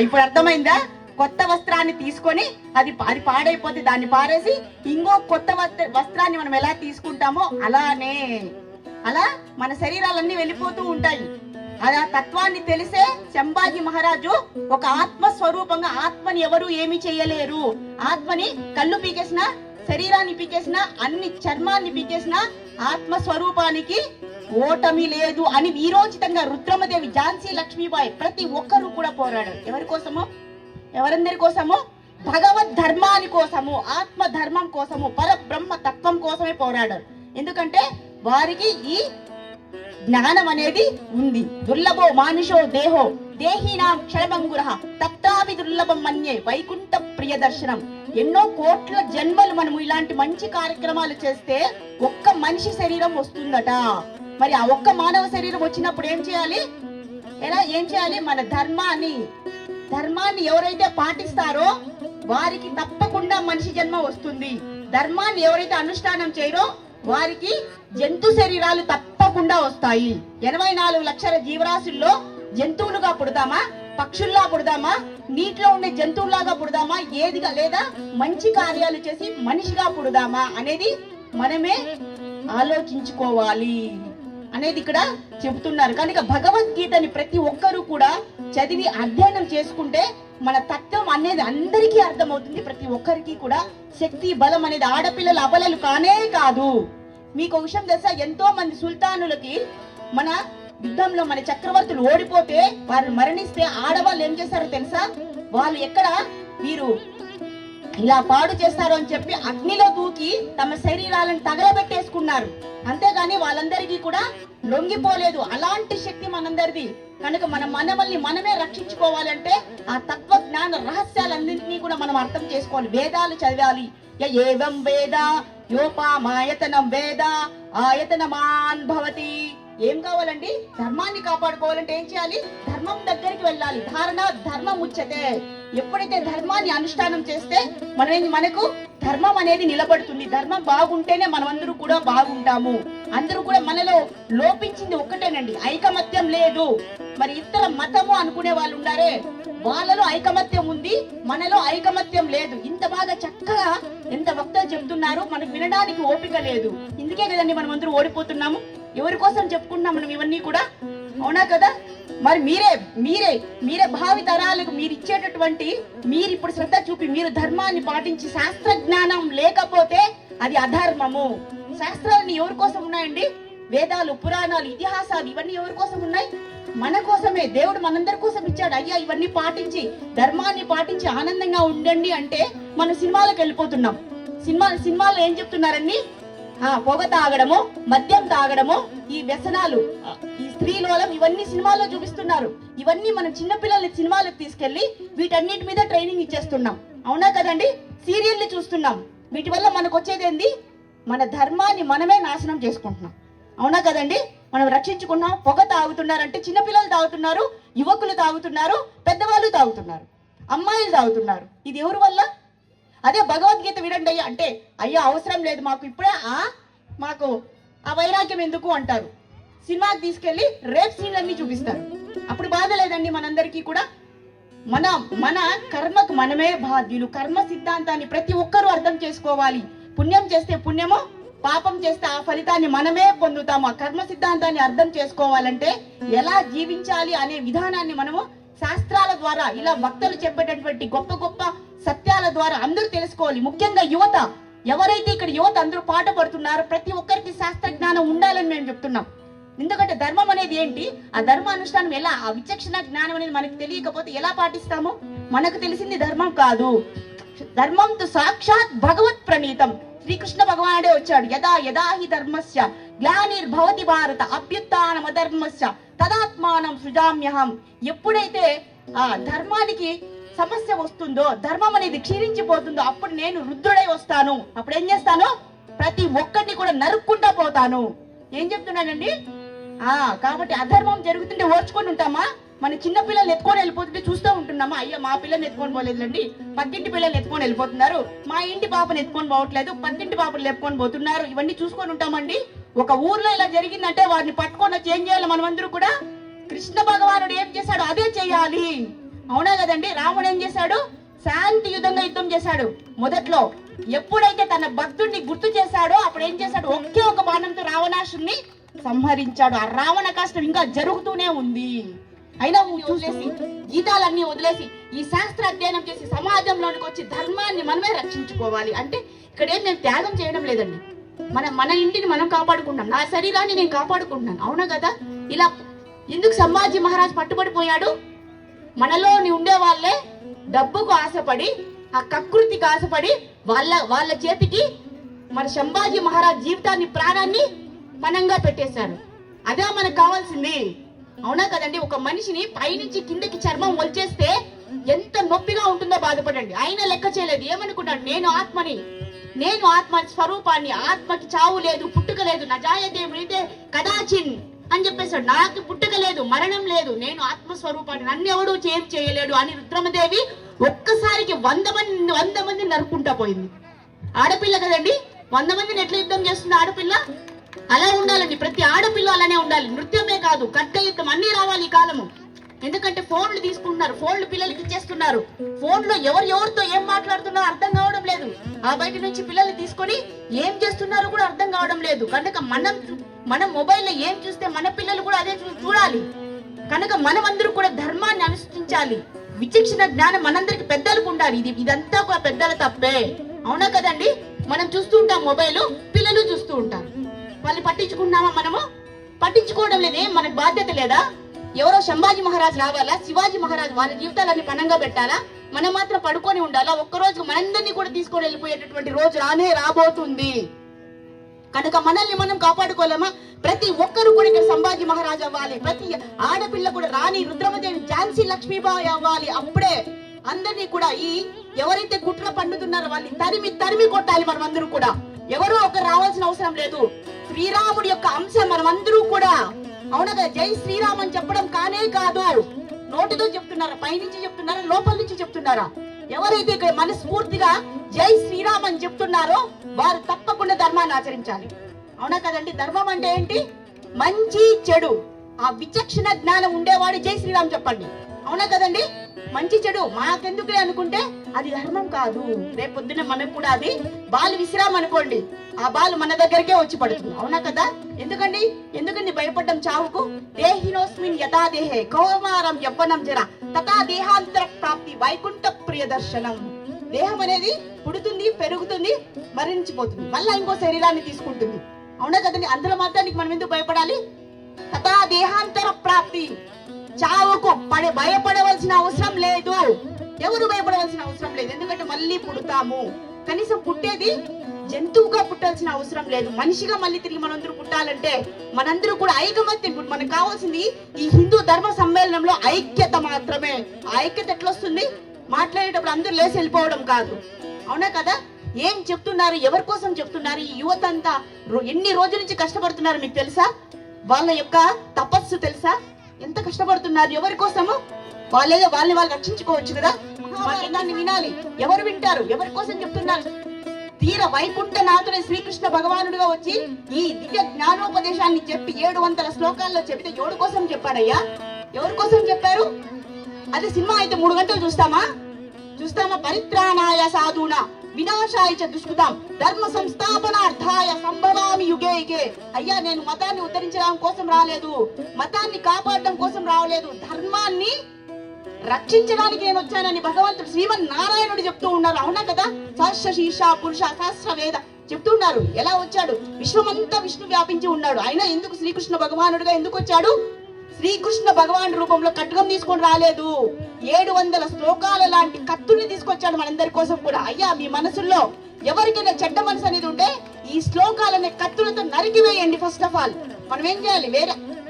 ఇప్పుడు అర్థమైందా? కొత్త వస్త్రాన్ని తీసుకొని అది పాడైపోతే దాన్ని పారేసి ఇంకో కొత్త వస్త్రాన్ని మనం ఎలా తీసుకుంటామో అలా మన శరీరాలన్నీ వెళ్ళిపోతూ ఉంటాయి. ఆ తత్వాన్ని తెలిసే శంభాజీ మహారాజు ఒక ఆత్మస్వరూపంగా ఆత్మని ఎవరు ఏమి చేయలేరు, ఆత్మని కళ్ళు పీకేసిన, శరీరాన్ని పీకేసిన, అన్ని చర్మాన్ని పీకేసిన ఆత్మస్వరూపానికి ఓటమి లేదు అని వీరోచితంగా రుద్రమదేవి, ఝాన్సీ లక్ష్మీబాయి ప్రతి ఒక్కరూ కూడా పోరాడారు. ఎవరందరి కోసము? భగవద్ ధర్మాని కోసము, ఆత్మ ధర్మం కోసము, పరబ్రహ్మ తత్వం కోసమే పోరాడారు. ఎందుకంటే వారికి ఈ జ్ఞానం అనేది ఉంది. దుర్లభో మానుషో దేహో దేహీనాం క్షణభంగురః తత్రాపి దుర్లభం మన్యే వైకుంఠ ప్రియ దర్శనం. ఎన్నో కోట్ల జన్మలు మనము ఇలాంటి మంచి కార్యక్రమాలు చేస్తే ఒక్క మనిషి శరీరం వస్తుందట. మరి ఆ ఒక్క మానవ శరీరం వచ్చినప్పుడు ఏం చేయాలి? మన ధర్మాన్ని ఎవరైతే పాటిస్తారో వారికి తప్పకుండా మనిషి జన్మ వస్తుంది. ధర్మాన్ని ఎవరైతే అనుష్ఠానం చేయరో వారికి జంతు శరీరాలు తప్పకుండా వస్తాయి. 84 లక్షల జీవరాశుల్లో జంతువులుగా పుడతామా, పక్షుల్లా పుడదామా, నీటిలో ఉండే జంతువులాగా పుడదామా, ఏదిగా లేదా మంచి కార్యాలు చేసి మనిషిగా పుడదామా అనేది మనమే ఆలోచించుకోవాలి అనేది ఇక్కడ చెబుతున్నారు. కనుక భగవద్గీతని ప్రతి ఒక్కరూ కూడా చదివి అధ్యయనం చేసుకుంటే మన తత్వం అనేది అందరికీ అర్థమవుతుంది. ప్రతి ఒక్కరికి కూడా శక్తి బలం అనేది ఆడపిల్లల అబలలు కానే కాదు. మీకు ఒక విషయం తెలుసా? ఎంతో మంది సుల్తానులకి మన యుద్ధంలో మన చక్రవర్తులు ఓడిపోతే వారు మరణిస్తే ఆడవాళ్ళు ఏం చేశారో తెలుసా? వాళ్ళు ఎక్కడ వీరు ఇలా పాడు చేస్తారు అని చెప్పి అగ్నిలో దూకి తమ శరీరాలను తగలబెట్టేసుకున్నారు. అంతేగాని వాళ్ళందరికీ కూడా లొంగిపోలేదు. అలాంటి శక్తి మనందరిది. కనుక మనల్ని మనమే రక్షించుకోవాలంటే ఆ తత్వ జ్ఞాన రహస్యాలన్నింటినీ కూడా మనం అర్థం చేసుకోవాలి. వేదాలు చదవాలి. ఏవం వేద యోపామాయతనం వేద ఆయతనమాన్ భవతి. ఏం కావాలండి? ధర్మాన్ని కాపాడుకోవాలంటే ఏం చేయాలి? ధర్మం దగ్గరికి వెళ్ళాలి. ధర్మం ఉచ్యతే. ఎప్పుడైతే ధర్మాన్ని అనుష్ఠానం చేస్తే మనకు ధర్మం అనేది నిలబడుతుంది. ధర్మం బాగుంటేనే మనమందరూ కూడా బాగుంటాము. అందరూ కూడా మనలో లోపించింది ఒక్కటేనండి, ఐకమత్యం లేదు. మరి ఇతర మతము అనుకునే వాళ్ళు ఉన్నారే, వాళ్ళలో ఐకమత్యం ఉంది, మనలో ఐకమత్యం లేదు. ఇంత బాగా చక్కగా ఎంత వక్తలు చెప్తున్నారు, మనకు వినడానికి ఓపిక లేదు. ఇందుకే కదండి మనం అందరూ ఓడిపోతున్నాము. ఎవరి కోసం చెప్పుకుంటున్నాం మనం ఇవన్నీ కూడా? అవునా కదా? మరి మీరే భావి తరాలకు మీరు ఇచ్చేటటువంటి, మీరు ఇప్పుడు శ్రద్ధ చూపి మీరు ధర్మాన్ని పాటించి శాస్త్ర జ్ఞానం లేకపోతే అది అధర్మము. శాస్త్రాలన్నీ ఎవరి కోసం ఉన్నాయండి? వేదాలు, పురాణాలు, ఇతిహాసాలు ఇవన్నీ ఎవరి కోసం ఉన్నాయి? మన కోసమే. దేవుడు మనందరి కోసం ఇచ్చాడు. అయ్యా ఇవన్నీ పాటించి ధర్మాన్ని పాటించి ఆనందంగా ఉండండి అంటే మనం సినిమాలకు వెళ్ళిపోతున్నాం. సినిమాలో ఏం చెప్తున్నారండి? పొగ తాగడము, మద్యం తాగడము, ఈ వ్యసనాలు, ఈ స్త్రీలోలం ఇవన్నీ సినిమాల్లో చూపిస్తున్నారు. ఇవన్నీ మనం చిన్నపిల్లల్ని సినిమాలకు తీసుకెళ్లి వీటన్నిటి మీద ట్రైనింగ్ ఇచ్చేస్తున్నాం. అవునా కదండి? సీరియల్ని చూస్తున్నాం. వీటి వల్ల మనకు వచ్చేది ఏంది? మన ధర్మాన్ని మనమే నాశనం చేసుకుంటున్నాం. అవునా కదండి? మనం రక్షించుకున్నాం. పొగ తాగుతున్నారంటే చిన్నపిల్లలు తాగుతున్నారు, యువకులు తాగుతున్నారు, పెద్దవాళ్ళు తాగుతున్నారు, అమ్మాయిలు తాగుతున్నారు. ఇది ఎవరి వల్ల? అదే భగవద్గీత వినండి అయ్యా అంటే, అయ్యా అవసరం లేదు మాకు, ఇప్పుడే మాకు ఆ వైరాగ్యం ఎందుకు అంటారు. సినిమాకి తీసుకెళ్లి రేప్ సీన్లన్నీ చూపిస్తారు. అప్పుడు బాధ లేదండి మనందరికీ కూడా? మన మన కర్మకు మనమే బాధ్యులు. కర్మ సిద్ధాంతాన్ని ప్రతి ఒక్కరూ అర్థం చేసుకోవాలి. పుణ్యం చేస్తే పుణ్యము, పాపం చేస్తే ఆ ఫలితాన్ని మనమే పొందుతాము. ఆ కర్మ సిద్ధాంతాన్ని అర్థం చేసుకోవాలంటే ఎలా జీవించాలి అనే విధానాన్ని మనము శాస్త్రాల ద్వారా, ఇలా భక్తులు చెప్పేటటువంటి గొప్ప గొప్ప సత్యాల ద్వారా అందరూ తెలుసుకోవాలి. ముఖ్యంగా యువత, ఎవరైతే ఇక్కడ యువత అందరూ పాట పడుతున్నారో ప్రతి ఒక్కరికి శాస్త్ర జ్ఞానం ఉండాలని మేము చెప్తున్నాం. ఎందుకంటే ధర్మం అనేది ఏంటి, ఆ ధర్మ అనుష్ఠానం ఎలా, ఆ విచక్షణ జ్ఞానం అనేది మనకు తెలియకపోతే ఎలా పాటిస్తాము? మనకు తెలిసింది ధర్మం కాదు. ధర్మం తు సాక్షాత్ భగవత్ ప్రణీతం. శ్రీకృష్ణ భగవానుడే వచ్చాడు. యదా యదా హి ధర్మస్య గ్లానిర్భవతి భారత అభ్యుత్థానం అధర్మస్య తదాత్మానం సృజామ్యహం. ఎప్పుడైతే ఆ ధర్మానికి సమస్య వస్తుందో, ధర్మం అనేది క్షీణించిపోతుందో, అప్పుడు నేను రుద్రుడై వస్తాను. అప్పుడు ఏం చేస్తాను? ప్రతి ఒక్కరిని కూడా నరుక్కుంటా పోతాను. ఏం చెప్తున్నానండి? కాబట్టి అధర్మం జరుగుతుంటే ఓర్చుకొని ఉంటామా? మన చిన్న పిల్లలు ఎత్తుకొని వెళ్ళిపోతుంటే చూస్తూ ఉంటున్నామా? అయ్యో మా పిల్లల్ని ఎత్తుకొని పోలేదులండి, పక్కింటి పిల్లల్ని ఎత్తుకొని వెళ్ళిపోతున్నారు, మా ఇంటి పాపను ఎత్తుకొని పోవట్లేదు, పక్కింటి పాపను ఎత్తుకొని పోతున్నారు, ఇవన్నీ చూసుకొని ఉంటామండి? ఒక ఊర్లో ఇలా జరిగిందంటే వారిని పట్టుకొని వచ్చి ఏం చేయాలి? మనమందరూ కూడా కృష్ణ భగవానుడు ఏం చేశాడు అదే చేయాలి. అవునా కదండి? రాముడు ఏం చేశాడు? శాంతియుతంగా యుద్ధం చేశాడు. మొదట్లో ఎప్పుడైతే తన భక్తుడిని గుర్తు చేశాడో అప్పుడు ఏం చేశాడు? ఒకే ఒక బాణంతో రావణాసుని సంహరించాడు. ఆ రావణ కాష్టం ఇంకా జరుగుతూనే ఉంది. అయినా చూసేసి గీతాలన్నీ వదిలేసి ఈ శాస్త్ర అధ్యయనం చేసి సమాజంలోనికి వచ్చి ధర్మాన్ని మనమే రక్షించుకోవాలి. అంటే ఇక్కడ ఏం నేను త్యాగం చేయడం లేదండి. మన ఇంటిని మనం కాపాడుకుంటాం, నా శరీరాన్ని నేను కాపాడుకుంటున్నాను. అవునా కదా? ఇలా ఎందుకు సంభాజీ మహారాజ్ పట్టుబడిపోయాడు? మనలోని ఉండే వాళ్ళే డబ్బుకు ఆశపడి, ఆ కకృతికి ఆశపడి వాళ్ళ చేతికి మన సంభాజీ మహారాజ్ జీవితాన్ని, ప్రాణాన్ని పనంగా పెట్టేశారు. అదే మనకు కావాల్సింది. అవునా కదండి? ఒక మనిషిని పైనుంచి కిందకి చర్మం వల్చేస్తే ఎంత నొప్పిగా ఉంటుందో బాధపడండి. ఆయన లెక్క చేయలేదు. ఏమనుకున్నాడు? నేను ఆత్మని, నేను ఆత్మ స్వరూపాన్ని, ఆత్మకి చావు లేదు, పుట్టుక లేదు, నజాయతే మ్రీతే కదాచిన్ అని చెప్పేశాడు. నాకు పుట్టుక లేదు, మరణం లేదు, నేను ఆత్మస్వరూపాన్ని, నన్ను ఎవడు చేయలేడు అని రుద్రమదేవి ఒక్కసారికి 100 మంది నరుక్కుంటా పోయింది. ఆడపిల్ల కదండి, 100 మందిని ఎట్లా యుద్ధం చేస్తుంది ఆడపిల్ల? అలా ఉండాలండి. ప్రతి ఆడపిల్ల అలానే ఉండాలి. నృత్యమే కాదు, ఖడ్గ యుద్ధం అన్ని రావాలి ఈ కాలము. ఎందుకంటే ఫోన్లు తీసుకుంటున్నారు, ఫోన్లు పిల్లలకి ఇచ్చేస్తున్నారు. ఫోన్లో ఎవరితో ఏం మాట్లాడుతున్నారో అర్థం కావడం లేదు. ఆ బయట నుంచి పిల్లల్ని తీసుకొని ఏం చేస్తున్నారో కూడా అర్థం కావడం లేదు. కనుక మనం మొబైల్లో ఏం చూస్తే మన పిల్లలు కూడా అదే చూడాలి. కనుక మనం అందరూ కూడా ధర్మాన్ని అనుష్ఠించాలి. విచక్షణ జ్ఞానం మనందరికి పెద్దలకు ఉండాలి. ఇదంతా కూడా పెద్దల తప్పే. అవునా కదండి? మనం చూస్తూ ఉంటాం మొబైల్, పిల్లలు చూస్తూ ఉంటారు. వాళ్ళు పట్టించుకున్నామా? మనము పట్టించుకోవడం లేదే. మనకు బాధ్యత లేదా? ఎవరో సంభాజీ మహారాజ్ రావాలా, శివాజీ మహారాజ్ వాళ్ళ జీవితాలన్నీ పనంగా పెట్టాలా? మనం మాత్రం పడుకొని ఉండాలా? ఒక్కరోజు మనందరినీ కూడా తీసుకొని వెళ్ళిపోయేటటువంటి రోజు రాబోతుంది. కనుక మనల్ని మనం కాపాడుకోలేమా? ప్రతి ఒక్కరు కూడా ఇక్కడ సంభాజీ మహారాజ్ అవ్వాలి. ప్రతి ఆడపిల్ల కూడా రాణి రుద్రమదేవి, ఝాన్సీ లక్ష్మీబాయి అవ్వాలి. అప్పుడే అందరినీ కూడా ఎవరైతే కుట్ర పండుతున్నారో వాళ్ళని తరిమి కొట్టాలి. మనం అందరూ కూడా ఎవరో ఒకరు రావాల్సిన అవసరం లేదు. శ్రీరాముడి యొక్క అంశం మనం అందరూ కూడా. అవునా కదా? జై శ్రీరామ్ అని చెప్పడం కానే కాదు. నోటితో చెప్తున్నారా? పైనుంచి చెప్తున్నారా? లోపల నుంచి చెప్తున్నారా? ఎవరైతే ఇక్కడ మనస్ఫూర్తిగా జై శ్రీరామ్ అని చెప్తున్నారో వారు తప్పకుండా ధర్మాన్ని ఆచరించాలి. అవునా కదండి? ధర్మం అంటే ఏంటి? మంచి చెడు ఆ విచక్షణ జ్ఞానం ఉండేవాడు జై శ్రీరామ్ చెప్పండి. అవునా కదండి? మంచి చెడు మాకెందుకులే అనుకుంటే అది ధర్మం కాదు. రేపు పొద్దున మనకు కూడా అది బాలు విశ్రామ్ అనుకోండి, ఆ బాలు మన దగ్గరకే వచ్చి పడుతుంది. అవునా కదా? ఎందుకండి భయపడ్డం చావుకు? దేహినోస్మిన్ యథా దేహే కౌమారం యవ్వనం జర తథా దేహాంతర ప్రాప్తి వైకుంఠ ప్రియ దర్శనం. దేహం అనేది పుడుతుంది, పెరుగుతుంది, మరణించిపోతుంది, మళ్ళా ఇంకో శరీరాన్ని తీసుకుంటుంది. అవునా కదండి? అందులో మాత్రానికి మనం ఎందుకు భయపడాలి? తథా దేహాంతర ప్రాప్తి, చావుకు భయపడవలసిన అవసరం లేదు. ఎవరు భయపడవలసిన అవసరం లేదు. ఎందుకంటే మళ్ళీ పుడతాము. కనీసం పుట్టేది జంతువుగా పుట్టాల్సిన అవసరం లేదు. మనిషిగా మళ్ళీ తిరిగి మనందరూ పుట్టాలంటే మనందరూ కూడా ఐకమత్యం. మనకు కావాల్సింది ఈ హిందూ ధర్మ సమ్మేళనంలో ఐక్యత మాత్రమే. ఆ ఐక్యత ఎట్లా వస్తుంది? మాట్లాడేటప్పుడు అందరూ లేసి వెళ్ళిపోవడం కాదు. అవునా కదా? ఏం చెప్తున్నారు? ఎవరి కోసం చెప్తున్నారు? ఈ యువత అంతా ఎన్ని రోజుల నుంచి కష్టపడుతున్నారు మీకు తెలుసా? వాళ్ళ యొక్క తపస్సు తెలుసా? ఎంత కష్టపడుతున్నారు? ఎవరి కోసము? వాళ్ళని వాళ్ళు రక్షించుకోవచ్చు కదా. దాన్ని వినాలి. ఎవరు వింటారు? ఎవరి కోసం చెప్తున్నారు? తీర వైకుంఠనాథుని శ్రీకృష్ణ భగవానుడిగా వచ్చి ఈ దివ్య జ్ఞానోపదేశాన్ని చెప్పి 700 శ్లోకాల్లో చెబితే ఎవరి కోసం చెప్పాడయ్యా? ఎవరి కోసం చెప్పారు? అది సినిమా అయితే 3 గంటలు చూస్తామా? పరిత్రాణాయ సాధూన వినాశాయ చ దుష్కృతాం ధర్మ సంస్థాపనార్థాయ సంభవామి యుగే యుగే. అయ్యా, నేను మతాన్ని ఉద్ధరించడం కోసం రాలేదు, మతాన్ని కాపాడడం కోసం రావలేదు, ధర్మాన్ని రక్షించడానికి నేను వచ్చానని భగవంతుడు శ్రీమన్నారాయణుడు చెప్తూ ఉన్నారు. అవునా కదా? సహస్ర శీర్ష పురుష సహస్ర వేద చెప్తున్నారు. ఎలా వచ్చాడు? విశ్వమంతా విష్ణు వ్యాపించి ఉన్నాడు. అయినా ఎందుకు శ్రీకృష్ణ భగవానుడిగా ఎందుకు వచ్చాడు? శ్రీకృష్ణ భగవాన్ రూపంలో కట్టుకం తీసుకొని రాలేదు, 700 శ్లోకాల లాంటి కత్తుని తీసుకొచ్చాడు మనందరి కోసం కూడా. అయ్యా, మీ మనసుల్లో ఎవరికైనా చెడ్డ మనసు అనేది ఉంటే ఈ శ్లోకాలనే కత్తులతో నరికివేయండి. ఫస్ట్ ఆఫ్ ఆల్ మనం ఏం చేయాలి?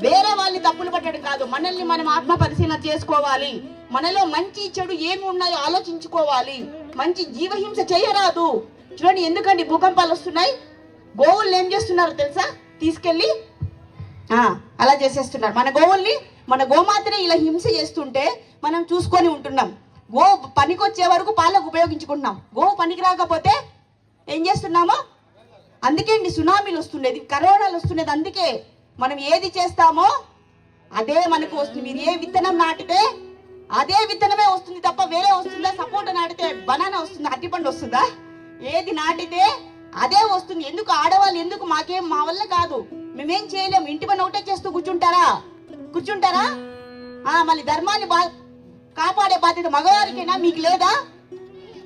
వేరే వాళ్ళని తప్పులు పట్టడం కాదు, మనల్ని మనం ఆత్మ పరిశీలన చేసుకోవాలి. మనలో మంచి చెడు ఏమి ఉన్నాయో ఆలోచించుకోవాలి. మంచి జీవహింస చేయరాదు. చూడండి, ఎందుకండి భూకంపాలు వస్తున్నాయి? గోవుల్ని ఏం చేస్తున్నారు తెలుసా? తీసుకెళ్లి అలా చేసేస్తున్నారు. మన గోవుల్ని, మన గోమాతనే ఇలా హింస చేస్తుంటే మనం చూసుకొని ఉంటున్నాం. గో పనికి వచ్చే వరకు పాలకు ఉపయోగించుకుంటున్నాం. గోవు పనికి రాకపోతే ఏం చేస్తున్నామో? అందుకే అండి సునామీలు వస్తుండేది, కరోనాలు వస్తుండేది. అందుకే మనం ఏది చేస్తామో అదే మనకు వస్తుంది. మీరు ఏ విత్తనం నాటితే అదే విత్తనమే వస్తుంది తప్ప వేరే వస్తుందా? సపోటా నాటితే బనానా వస్తుందా? అరటిపండు వస్తుందా? ఏది నాటితే అదే వస్తుంది. ఎందుకు ఆడవాళ్ళు ఎందుకు మా వల్ల కాదు, మేమేం చేయలేము, ఇంటి పని ఒకటే చేస్తూ కూర్చుంటారా? మళ్ళీ ధర్మాన్ని కాపాడే బాధ్యత మగవారికైనా మీకు లేదా?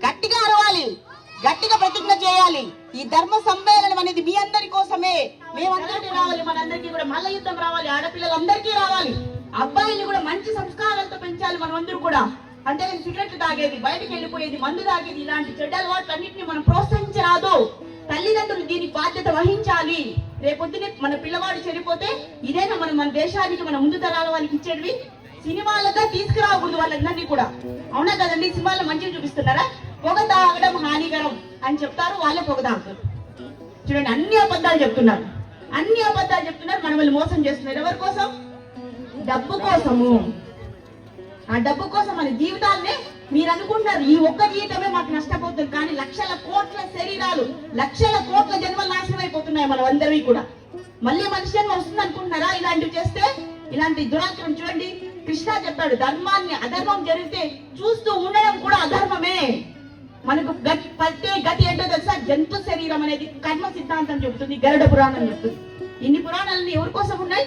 గట్టిగా అరవాలి, గట్టిగా ప్రతిజ్ఞ చేయాలి. ఈ ధర్మ సమ్మేళనం అనేది మీ అందరి కోసమే. మేమందరికీ రావాలి, మనందరికీ కూడా మల్ల యుద్ధం రావాలి, ఆడపిల్లలందరికీ రావాలి, అబ్బాయిని కూడా మంచి సంస్కారాలతో పెంచాలి. మనం అందరూ కూడా అంతేగాని సిగరెట్లు తాగేది, బయటకు వెళ్ళిపోయేది, మందు తాగేది, ఇలాంటి చెడ్డ అలవాట్లన్నింటినీ మనం ప్రోత్సహించరాదు. తల్లిదండ్రులు దీని బాధ్యత వహించాలి. రేపొద్దునే మన పిల్లవాడు చెడిపోతే ఇదేనా మన దేశానికి, మన ముందు తరాల వాళ్ళకి ఇచ్చేవి? సినిమాలుగా తీసుకురాకూడదు వాళ్ళందరినీ కూడా. అవునా కదండి? సినిమాల్లో మంచిగా చూపిస్తున్నారా? పొగ తాగడం హానికరం అని చెప్తారు, వాళ్ళే పొగ తాగుతారు. చూడండి, అన్ని అబద్ధాలు చెప్తున్నారు. మనల్ని మోసం చేస్తున్నారు. ఎవరి కోసం? డబ్బు కోసము. ఆ డబ్బు కోసం మన జీవితాలనే మీరు అనుకుంటారు ఈ ఒక్క జీవితమే మాకు నష్టపోతుంది, కానీ లక్షల కోట్ల శరీరాలు, లక్షల కోట్ల జన్మలు నాశనం అయిపోతున్నాయి మనం అందరివి కూడా. మళ్ళీ మనిషి జన్మ వస్తుంది అనుకుంటున్నారా? ఇలాంటివి చేస్తే, ఇలాంటి దురాచరణ. చూడండి, కృష్ణ చెప్పాడు, ధర్మాన్ని అధర్మం జరిగితే చూస్తూ ఉండడం కూడా అధర్మమే. మనకు పట్టే గతి ఏంటో తెలుసా? జంతు శరీరం అనేది కర్మ సిద్ధాంతం చెబుతుంది, గరుడ పురాణం చెప్తుంది. ఇన్ని పురాణాలని ఎవరి కోసం ఉన్నాయి?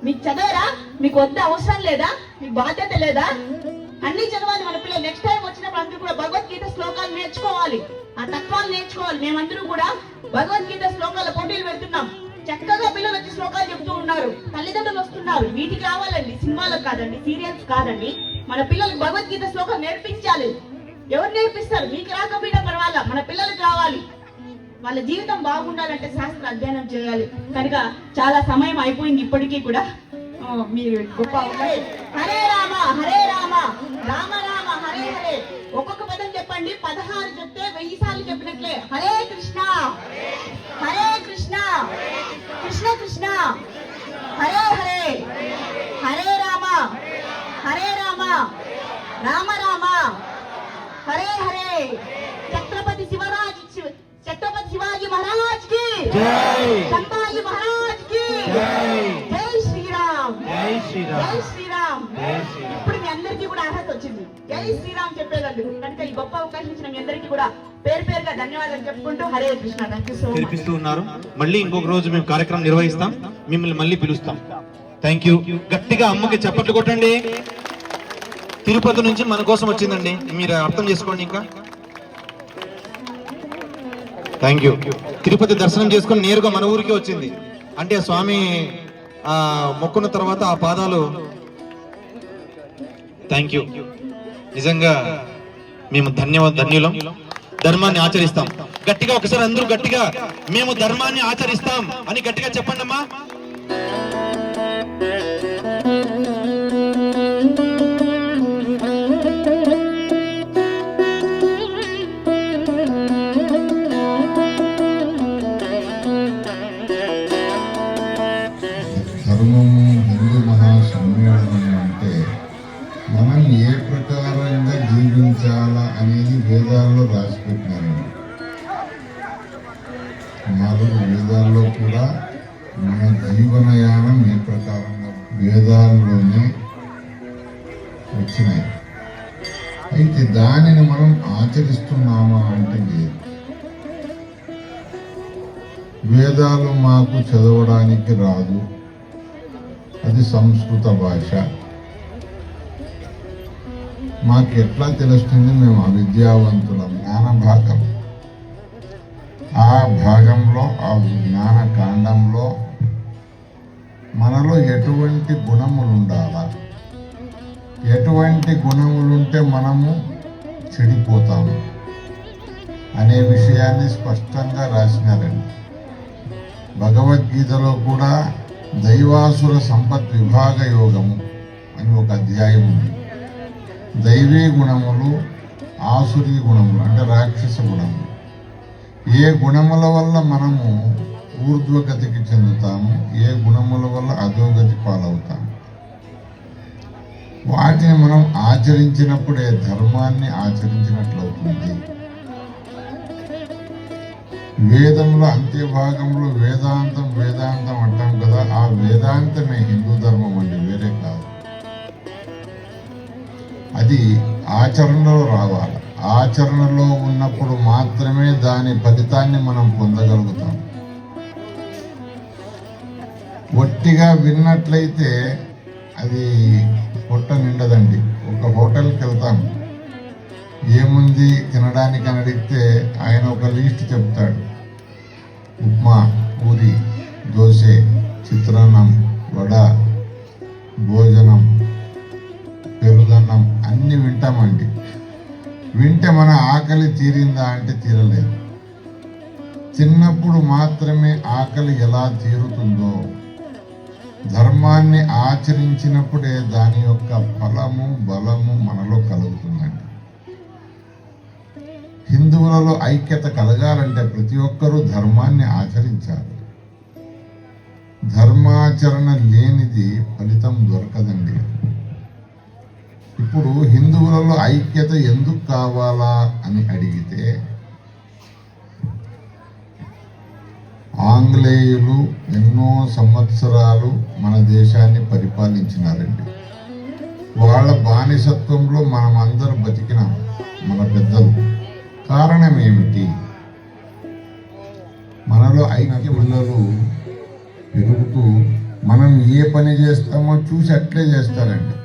మీకు చదవరా? మీకు వద్ద అవసరం లేదా? మీకు బాధ్యత లేదా? అన్ని చదవాలి మన పిల్లలు. నెక్స్ట్ టైం వచ్చినప్పుడు అందరూ కూడా భగవద్గీత శ్లోకాలు నేర్చుకోవాలి, ఆ తత్వాలు నేర్చుకోవాలి. మేమందరూ కూడా భగవద్గీత శ్లోకాల పోటీలు పెడుతున్నాం. చక్కగా పిల్లలు వచ్చి శ్లోకాలు చెప్తూ ఉన్నారు, తల్లిదండ్రులు వస్తున్నారు. వీటికి రావాలండి, సినిమాలకు కాదండి, సీరియల్స్ కాదండి. మన పిల్లలకు భగవద్గీత శ్లోకాలు నేర్పించాలి. ఎవరు నేర్పిస్తారు? మీకు రాకపోయినా పర్వాలా, మన పిల్లలకు రావాలి. వాళ్ళ జీవితం బాగుండాలంటే శాస్త్ర అధ్యయనం చేయాలి. కనుక చాలా సమయం అయిపోయింది ఇప్పటికీ కూడా. మీరు గొప్ప హరే రామ రామ రామ హరే హరే. ఒక్కొక్క పదం చెప్పండి. 16 చెప్తే 1000 సార్లు చెప్పినట్లే. హరే కృష్ణ కృష్ణ కృష్ణ హరే హరే, హరే రామ రామ రామ హరే హరే. ఛత్రపతి శివాజీ మహారాజ్ కి జై, సంభాజీ మహారాజ్ కి జై. జై శ్రీరామ్, జై శ్రీరామ్. ఇప్పుడు మీ అందరికీ కూడా అర్హత వచ్చింది జై శ్రీరామ్ చెప్పేదందుకు. కనుక ఈ గొప్ప అవకాశం ఇచ్చిన మీ అందరికీ కూడా పేరు పేరుగా ధన్యవాదాలు చెప్పుకుంటూ హరే కృష్ణ. తెలిపిస్తూ ఉన్నారు. మళ్ళీ ఇంకొక రోజు మేము కార్యక్రమం నిర్వహిస్తాం, మిమ్మల్ని మళ్ళీ పిలుస్తాం. Thank you. గట్టిగా అమ్మకి చప్పట్లు కొట్టండి. తిరుపతి నుంచి మన కోసం వచ్చిందండి, మీరు అర్థం చేసుకోండి. ఇంకా థ్యాంక్ యూ. తిరుపతి దర్శనం చేసుకొని నేరుగా మన ఊరికి వచ్చింది అంటే స్వామి మొక్కున్న తర్వాత ఆ పాదాలు. Thank you. నిజంగా మేము ధన్యులం. ధర్మాన్ని ఆచరిస్తాం. గట్టిగా ఒకసారి అందరూ గట్టిగా మేము ధర్మాన్ని ఆచరిస్తాం అని గట్టిగా చెప్పండి అమ్మా. ధర్మము హిందూ మహాసమ్మేళనం అంటే మనం ఏ ప్రకారంగా జీవించాలా అనేది వేదాల్లో రాసిపెట్టినారండి. నాలుగు వేదాల్లో కూడా మన జీవనయానం ఏ ప్రకారంగా వేదాల్లోనే వచ్చినాయి. అయితే దానిని మనం ఆచరిస్తున్నామా అంటే లేదు. వేదాలు మాకు చదవడానికి రాదు, అది సంస్కృత భాష, మాకు ఎట్లా తెలుస్తుంది? మేము అవిద్యావంతులం. జ్ఞాన భాగం, ఆ భాగంలో, ఆ జ్ఞాన కాండంలో మనలో ఎటువంటి గుణములు ఉండాలా, ఎటువంటి గుణములుంటే మనము చెడిపోతాము అనే విషయాన్ని స్పష్టంగా రాసినారండి. భగవద్గీతలో కూడా దైవాసుర సంపత్ విభాగ యోగము అని ఒక అధ్యాయం ఉంది. దైవీ గుణములు, ఆసురీ గుణములు అంటే రాక్షస గుణములు. ఏ గుణముల వల్ల మనము ఊర్ధ్వగతికి చెందుతాము, ఏ గుణముల వల్ల అధోగతి పాలవుతాము, వాటిని మనం ఆచరించినప్పుడే ధర్మాన్ని ఆచరించినట్లవుతుంది. వేదంలో అంత్యభాగంలో వేదాంతం వేదాంతం అంటాం కదా, ఆ వేదాంతమే హిందూ ధర్మం అండి, వేరే కాదు. అది ఆచరణలో రావాలి. ఆచరణలో ఉన్నప్పుడు మాత్రమే దాని ఫలితాన్ని మనం పొందగలుగుతాం. ఒట్టిగా విన్నట్లయితే అది పొట్ట నిండదండి. ఒక హోటల్కి వెళ్తాం, ఏముంది తినడానికి అని అడిగితే ఆయన ఒక లిస్ట్ చెప్తాడు. ఉప్మా, పూరి, దోశ, చిత్రాన్నం, వడ, భోజనం, పెరుగన్నం అన్నీ వింటామండి. వింటే మన ఆకలి తీరిందా అంటే తీరలేదు. తిన్నప్పుడు మాత్రమే ఆకలి ఎలా తీరుతుందో, ధర్మాన్ని ఆచరించినప్పుడే దాని యొక్క ఫలము బలము మనలో కలుగుతుందండి. హిందువులలో ఐక్యత కలగాలంటే ప్రతి ఒక్కరూ ధర్మాన్ని ఆచరించాలి. ధర్మాచరణ లేనిది ఫలితం దొరకదండి. ఇప్పుడు హిందువులలో ఐక్యత ఎందుకు కావాలా అని అడిగితే, ఆంగ్లేయులు ఎన్నో సంవత్సరాలు మన దేశాన్ని పరిపాలించినారండి. వాళ్ళ బానిసత్వంలో మనమందరూ బతికినాం, మన పెద్దలు. కారణం ఏమిటి? మనలో ఐక్యములు పెరుగుతూ మనం ఏ పని చేస్తామో చూసి అట్లే చేస్తారండి.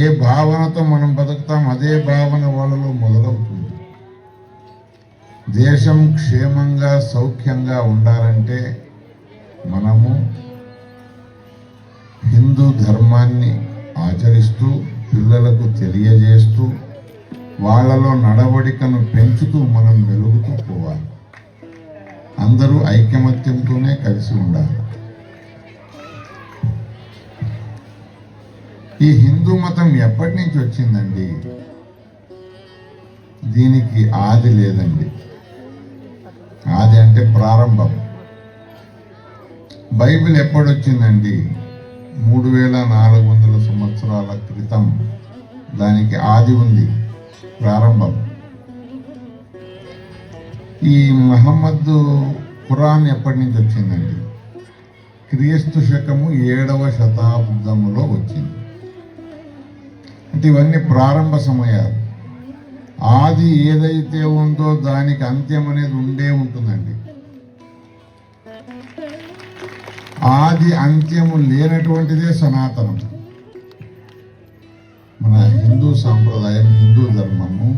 ఏ భావనతో మనం బతుకుతాం అదే భావన వాళ్ళలో మొదలవుతుంది. దేశం క్షేమంగా సౌఖ్యంగా ఉండాలంటే మనము హిందూ ధర్మాన్ని ఆచరిస్తూ పిల్లలకు తెలియజేస్తూ వాళ్ళలో నడవడికను పెంచుతూ మనం మెలుగుతూ పోవాలి. అందరూ ఐకమత్యంతోనే కలిసి ఉండాలి. ఈ హిందూ మతం ఎప్పటి నుంచి వచ్చిందండి? దీనికి ఆది లేదండి. ఆది అంటే ప్రారంభం. బైబిల్ ఎప్పుడొచ్చిందండి? 3400 సంవత్సరాల క్రితం దానికి ఆది ఉంది, ప్రారంభం. ఈ మహమ్మద్ ఖురాన్ ఎప్పటి నుంచి వచ్చిందండి? క్రీస్తు శకము 7వ శతాబ్దంలో వచ్చింది. అంటే ఇవన్నీ ప్రారంభ సమయాలు. ఆది ఏదైతే ఉందో దానికి అంత్యం అనేది ఉండే ఉంటుందండి. ఆది అంత్యము లేనటువంటిదే సనాతనం. మన హిందూ సాంప్రదాయం, హిందూ ధర్మము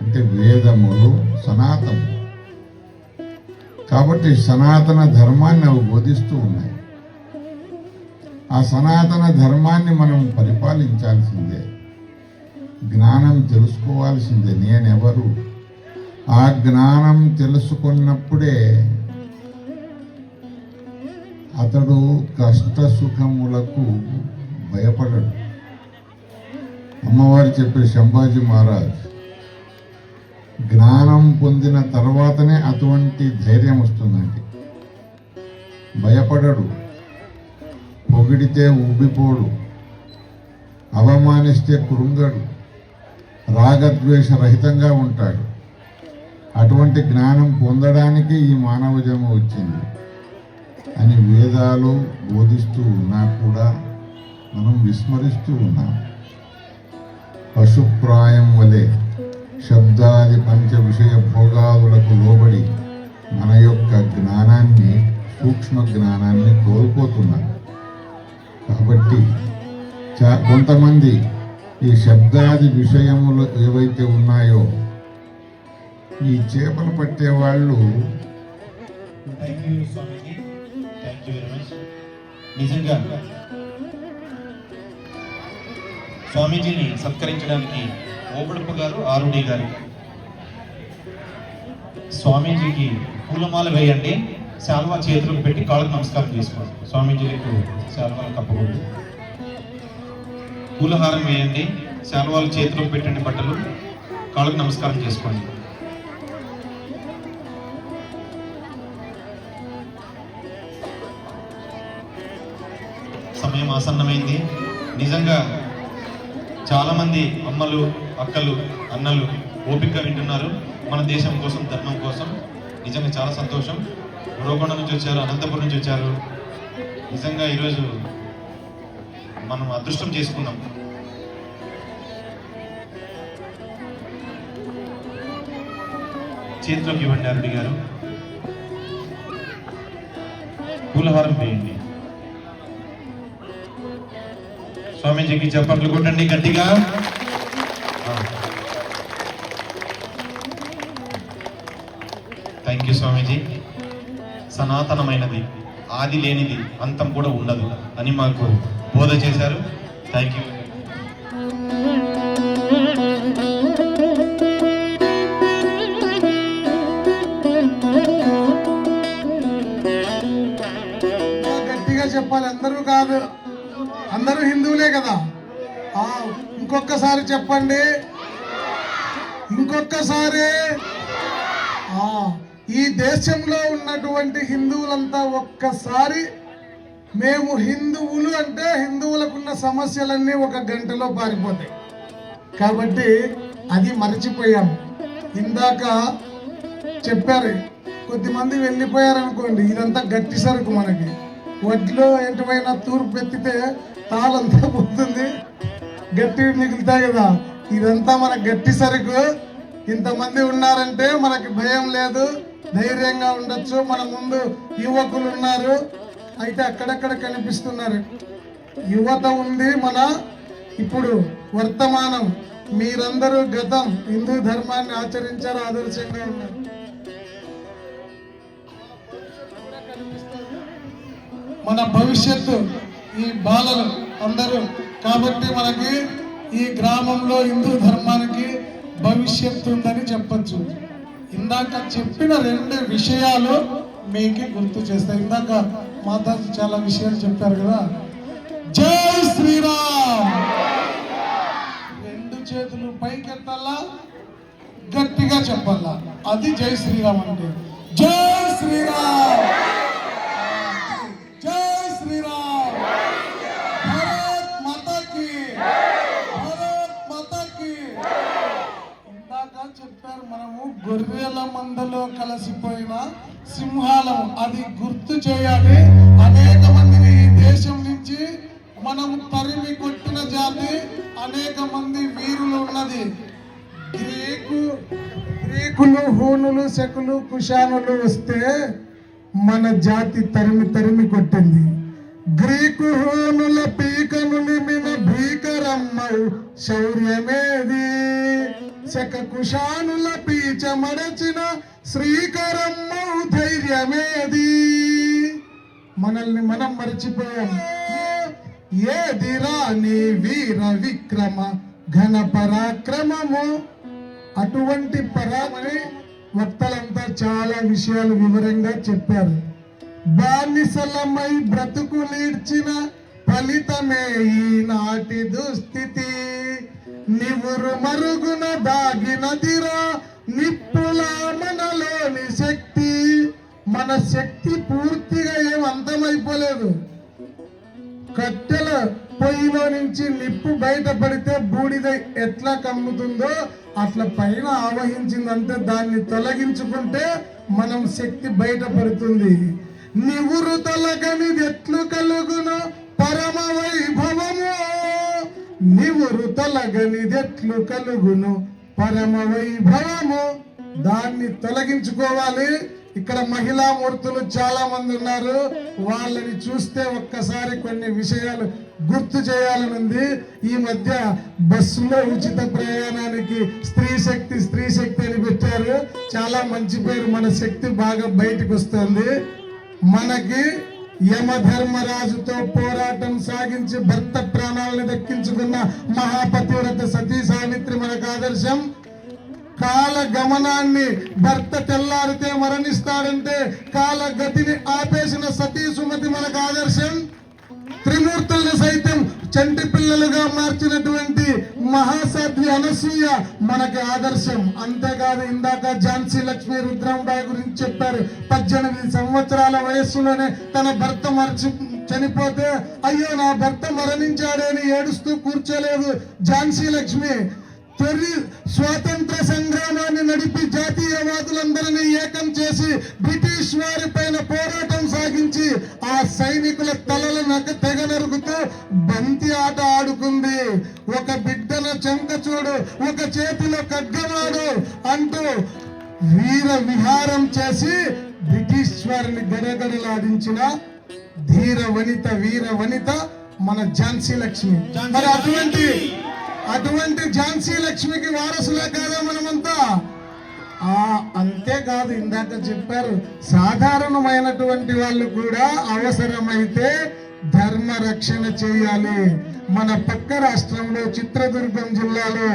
అంటే వేదములు సనాతనం. కాబట్టి సనాతన ధర్మాన్ని అవి బోధిస్తూ ఉన్నాయి. ఆ సనాతన ధర్మాన్ని మనం పరిపాలించాల్సిందే, జ్ఞానం తెలుసుకోవాల్సిందే. నేనెవరు? ఆ జ్ఞానం తెలుసుకున్నప్పుడే అతడు కష్ట సుఖములకు భయపడడు. అమ్మవారు చెప్పే శంభాజీ మహారాజ్ జ్ఞానం పొందిన తర్వాతనే అటువంటి ధైర్యం వస్తుందండి. భయపడడు, పొగిడితే ఉబ్బిపోడు, అవమానిస్తే కృంగడు, రాగద్వేష రహితంగా ఉంటాడు. అటువంటి జ్ఞానం పొందడానికి ఈ మానవ జన్మ వచ్చింది అని వేదాలు బోధిస్తూ ఉన్నా కూడా మనం విస్మరిస్తూ ఉన్నాం. పశుప్రాయం వలె శబ్దాది పంచ విషయ భోగాదులకు లోబడి మన యొక్క జ్ఞానాన్ని, సూక్ష్మ జ్ఞానాన్ని కోల్పోతున్నాం. కాబట్టి కొంతమంది ఈ శబ్దాది విషయములు ఏవైతే ఉన్నాయో, ఈ చేపలు పట్టే వాళ్ళు thank you Swamiji, thank you very much. నిజంగా స్వామీజీని సత్కరించడానికి ఓబుడప్ప గారు, ఆరుడి గారు స్వామీజీకి పూలమాల వేయండి, శాల్వా చేతులకు పెట్టి కాళ్ళకు నమస్కారం చేసుకోండి. స్వామీజీలకు శాల్వాలు కప్పకూడదు. పూలహారం వేయండి, శాల్వాలు చేతులకు పెట్టండి, బట్టలు కాళ్ళకు నమస్కారం చేసుకోండి. సమయం ఆసన్నమైంది. నిజంగా చాలామంది అమ్మలు, అక్కలు, అన్నలు ఓపిక వింటున్నారు మన దేశం కోసం, ధర్మం కోసం. నిజంగా చాలా సంతోషం. ఉరవకొండ నుంచి వచ్చారు, అనంతపురం నుంచి వచ్చారు. నిజంగా ఈరోజు మనం అదృష్టం చేసుకున్నాం. చేతిలోకి ఇవ్వండి అరుడి గారు, పూలహారం వేయండి. స్వామీజీకి చప్పట్లు కొట్టండి గట్టిగా. థ్యాంక్ యూ స్వామీజీ. సనాతనమైనది, ఆది లేనిది, అంతం కూడా ఉండదు అని మాకు బోధ చేశారు. Thank you. గట్టిగా చెప్పాలి, అందరూ కాదు, అందరూ హిందువులే కదా. ఇంకొకసారి చెప్పండి, ఇంకొకసారి. ఈ దేశంలో ఉన్నటువంటి హిందువులంతా ఒక్కసారి మేము హిందువులు అంటే హిందువులకున్న సమస్యలన్నీ ఒక గంటలో పారిపోతాయి. కాబట్టి అది మర్చిపోయాము. ఇందాక చెప్పారు, కొద్దిమంది వెళ్ళిపోయారనుకోండి, ఇదంతా గట్టి సరుకు. మనకి వడ్లో ఎంటమైనా తూర్పు ఎత్తితే తాళంతా పోతుంది, గట్టి మిగులుతాయి కదా. ఇదంతా మన గట్టి సరుకు. ఇంతమంది ఉన్నారంటే మనకి భయం లేదు, ధైర్యంగా ఉండొచ్చు. మన ముందు యువకులు ఉన్నారు, అయితే అక్కడక్కడ కనిపిస్తున్నారు. యువత ఉంది మన ఇప్పుడు వర్తమానం. మీరందరూ గతం హిందూ ధర్మాన్ని ఆచరించారు, ఆదర్శంగా ఉన్నారు. మన భవిష్యత్తు ఈ బాలలు అందరూ. కాబట్టి మనకి ఈ గ్రామంలో హిందూ ధర్మానికి భవిష్యత్తు ఉందని చెప్పచ్చు. ఇందాక చెప్పిన 2 విషయాలు మీకు గుర్తు చేస్తాయి. ఇందాక మాతాజీ చాలా విషయాలు చెప్పారు కదా. జై శ్రీరామ్, 2 చేతులు పైకెత్తాలా, గట్టిగా చెప్పాలా, అది జై శ్రీరామ్ అంటే. జై శ్రీరామ్, జై శ్రీరామ్, భారత్ మాతాకి, భారత్ మాతాకి. ఇందాక చెప్పారు, మనము గొర్రెల మందలో కలిసిపోయిన సింహాలము, అది గుర్తు చేయాలి. అనేక మందిని ఈ దేశం నుంచి మనం తరిమి కొట్టిన జాతి, అనేక మంది వీరులు ఉన్నది. గ్రీకులు, హూనులు, శకులు, కుషానులు వస్తే మన జాతి తరిమి తరిమి కొట్టింది. గ్రీకు హూనుల పీకను నిమిన భీకరమ్మవు శౌర్యమేది, శక కుషానుల పీచ మడచిన శ్రీకరమ్మవు ధైర్యమేది. మనల్ని మనం మర్చిపోయాం. ఏదిరా నీ వీర విక్రమ ఘన పరాక్రమము. అటువంటి పరామని వక్తలంతా చాలా విషయాలు వివరంగా చెప్పారు. బానిసలమై బ్రతుకులీడ్చిన ఫలితమే ఈనాటి దుస్థితి. నివురు మరుగున దాగినదిరా నిప్పుల మనలోని శక్తి. మన శక్తి పూర్తిగా ఏం అంతమైపోలేదు. కట్టెల పొయ్యిలో నుంచి నిప్పు బయటపడితే బూడిద ఎట్లా కమ్ముతుందో అట్లా పైన ఆవహించిందంటే దాన్ని తొలగించుకుంటే మనం శక్తి బయటపడుతుంది. నివురు తొలగనిది ఎట్లు కలుగును పరమ వైభవము, నివురు తొలగనిది ఎట్లు కలుగును పరమ వైభవము. దాన్ని తొలగించుకోవాలి. ఇక్కడ మహిళా మూర్తులు చాలా మంది ఉన్నారు. వాళ్ళని చూస్తే ఒక్కసారి కొన్ని విషయాలు గుర్తు చేయాలనుంది. ఈ మధ్య బస్సులో ఉచిత ప్రయాణానికి స్త్రీ శక్తి అని పెట్టారు. చాలా మంచి పేరు. మన శక్తి బాగా బయటకు వస్తుంది. మనకి యమధర్మరాజుతో పోరాటం సాగించి భర్త ప్రాణాలను దక్కించుకున్న మహాపతివ్రత సతీ సావిత్రి మనకు ఆదర్శం. కాల గమనాన్ని భర్త తెల్లారితే మరణిస్తాడంటే కాల గతిని ఆపేసిన సతీ సుమతి మనకు ఆదర్శం. త్రిమూర్తుల్ని సైతం చంటి పిల్లలుగా మార్చినటువంటి మహాసాధ్వి అనసూయ మనకి ఆదర్శం. అంతేకాదు, ఇందాక ఝాన్సీ లక్ష్మి రుద్రమబాయి గురించి చెప్పారు. 18 సంవత్సరాల వయస్సులోనే తన భర్త చనిపోతే అయ్యో నా భర్త మరణించాడని ఏడుస్తూ కూర్చోలేదు ఝాన్సీ లక్ష్మి. తొలి స్వాతంత్ర సంగ్రామాన్ని నడిపి జాతీయవాదులందరినీ ఏకం చేసి బ్రిటిష్ వారి పైన పోరాటం సాగించి ఆ సైనికుల తలలను తెగ నరుగుతూ బంతి ఆట ఆడుకుంది. ఒక బిడ్డన చెంక చూడు, ఒక చేతిలో ఖడ్గమాడు అంటూ వీర విహారం చేసి బ్రిటిష్ వారిని గడగడలాడించిన ధీర వనిత, వీర వనిత మన ఝాన్సీ లక్ష్మి. మరి అటువంటి ఝాన్సీ లక్ష్మికి వారసులే కాదా మనమంతా? అంతేకాదు, ఇందాక చెప్పారు సాధారణమైనటువంటి వాళ్ళు కూడా అవసరమైతే ధర్మ రక్షణ చేయాలి. మన పక్క రాష్ట్రంలో చిత్రదుర్గం జిల్లాలో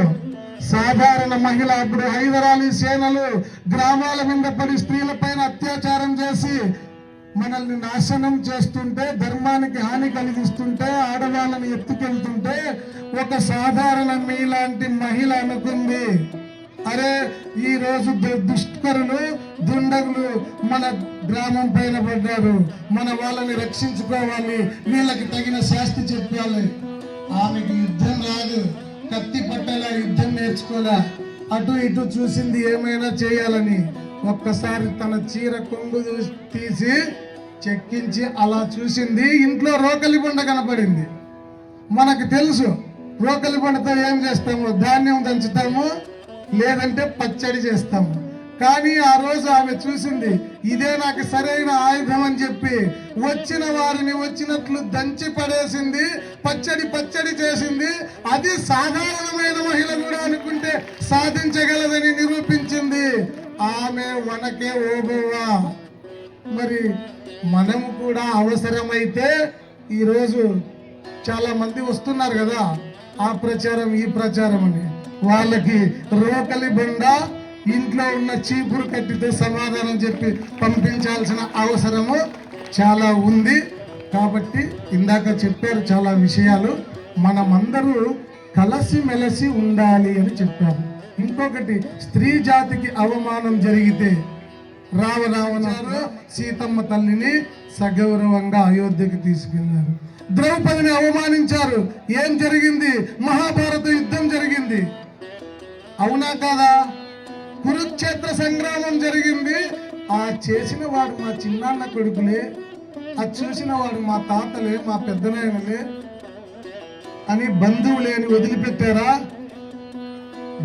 సాధారణ మహిళ అప్పుడు హైదరాలీ సేనలు గ్రామాల మీద పడి స్త్రీల పైన అత్యాచారం చేసి మనల్ని నాశనం చేస్తుంటే, ధర్మానికి హాని కలిగిస్తుంటే, ఆడవాళ్ళని ఎత్తుకెళ్తుంటే ఒక సాధారణ మీలాంటి మహిళ అనుకుంది, అరే ఈ రోజు దుష్కరులు దుండగులు మన గ్రామం పైన పడ్డారు, మన వాళ్ళని రక్షించుకోవాలి, వీళ్ళకి తగిన శాస్తి చెప్పాలి. ఆమెకి యుద్ధం రాదు, కత్తి పట్టేలా యుద్ధం నేర్చుకోలే. అటు ఇటు చూసింది ఏమైనా చేయాలని. ఒక్కసారి తన చీర కొంగు తీసి చెక్కించి అలా చూసింది. ఇంట్లో రోకలి బండ కనపడింది. మనకు తెలుసు రోకలి బండతో ఏం చేస్తాము, ధాన్యం దంచుతాము, లేదంటే పచ్చడి చేస్తాము. కానీ ఆ రోజు ఆమె చూసింది, ఇదే నాకు సరైన ఆయుధం అని చెప్పి వచ్చిన వారిని వచ్చినట్లు దంచి పడేసింది, పచ్చడి చేసింది. అది సాధారణమైన మహిళ కూడా అనుకుంటే సాధించగలదని నిరూపించింది. ఆమె వనకే ఓబోవా. మరి మనము కూడా అవసరమైతే, ఈరోజు చాలా మంది వస్తున్నారు కదా ఆ ప్రచారం ఈ ప్రచారం అని, వాళ్ళకి రోకలి బండ ఇంట్లో ఉన్న చీపురు కట్టితో సమాధానం చెప్పి పంపించాల్సిన అవసరము చాలా ఉంది. కాబట్టి ఇందాక చెప్పారు చాలా విషయాలు. మనమందరూ కలిసిమెలిసి ఉండాలి అని చెప్పారు. ఇంకొకటి, స్త్రీ జాతికి అవమానం జరిగితే రావణాసురుడు సీతమ్మ తల్లిని సగౌరవంగా అయోధ్యకి తీసుకెళ్లారు. ద్రౌపదిని అవమానించారు. ఏం జరిగింది? మహాభారత యుద్ధం జరిగింది, అవునా కాదా? కురుక్షేత్ర సంగ్రామం జరిగింది. ఆ చేసిన వాడు మా చిన్నాన్న కొడుకులే, అది చూసిన వాడు మా తాతలే, మా పెద్దనాయనలే అని బంధువులేని వదిలిపెట్టారా?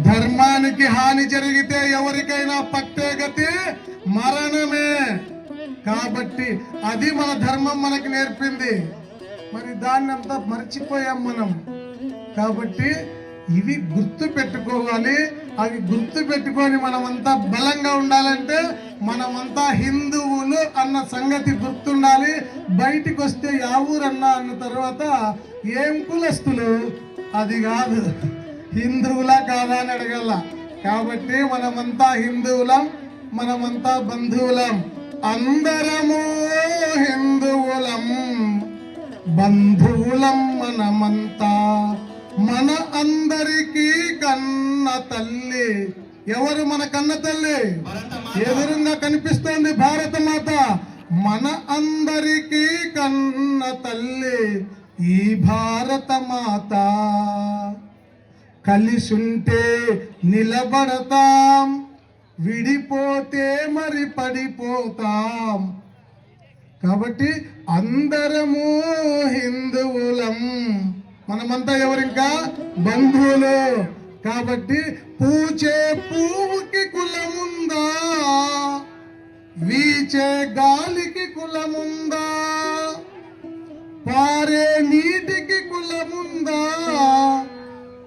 ధర్మానికి హాని జరిగితే ఎవరికైనా పట్టే గతి మరణమే. కాబట్టి అది మన ధర్మం మనకి నేర్పింది. మరి దాన్ని అంతా మర్చిపోయాం మనం. కాబట్టి ఇవి గుర్తు పెట్టుకోవాలి. అవి గుర్తు పెట్టుకొని మనమంతా బలంగా ఉండాలంటే మనమంతా హిందువులు అన్న సంగతి గుర్తుండాలి. బయటికి వస్తే యా ఊరన్నా అన్న తర్వాత ఏం కులస్తులు, అది కాదు, హిందువులా కాదా అని అడగల. కాబట్టి మనమంతా హిందువులం, మనమంతా బంధువులం, అందరము హిందువులం, బంధువులం మనమంతా. మన అందరికీ కన్న తల్లి ఎవరు? మన కన్న తల్లి ఎదురుగా కనిపిస్తోంది భారత మాత. మన అందరికీ కన్న తల్లి ఈ భారత మాత కలిసుంటే నిలబడతాం, విడిపోతే మరి పడిపోతాం. కాబట్టి అందరము హిందువులం, మనమంతా ఎవరింకా బంధువులు. కాబట్టి పూచే పువ్వుకి కులముందా, వీచే గాలికి కులముందా, పారే నీటికి కులముందా,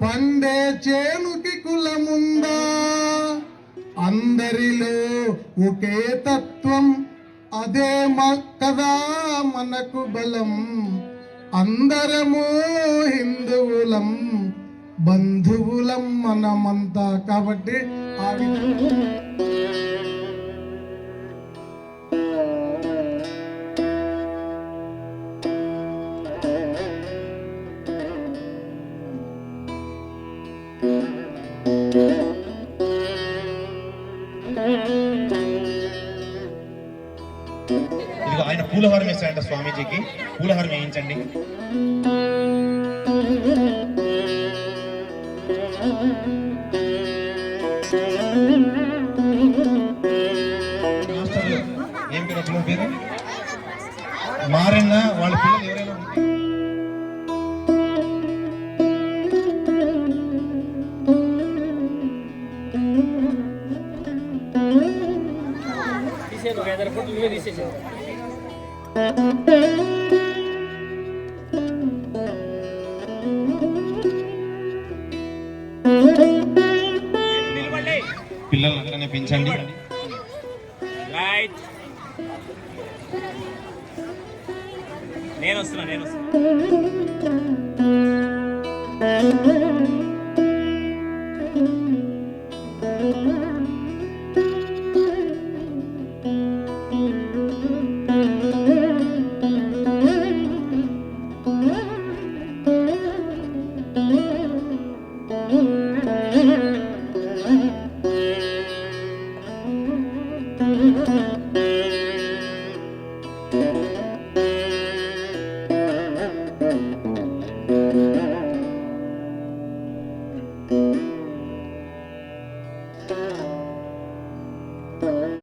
పండే చేనుకి కులముందా? అందరిలో ఒకే తత్వం, అదే కదా మనకు బలం. అందరము హిందువులం, బంధువులం మనమంతా. కాబట్టి ఆ విధంగా ఇదిగో ఆయన పూలహారం వేస్తాడంట స్వామీజీకి. పూలహారం వేయించండి. మాస్టర్లు ఏం పేరు అసలు పేరు? మారన్న వాళ్ళ పిల్లలు ఎవరైనా ఉంటే పిల్లల్ని అట్లనే పెంచండి. నేను వస్తున్నా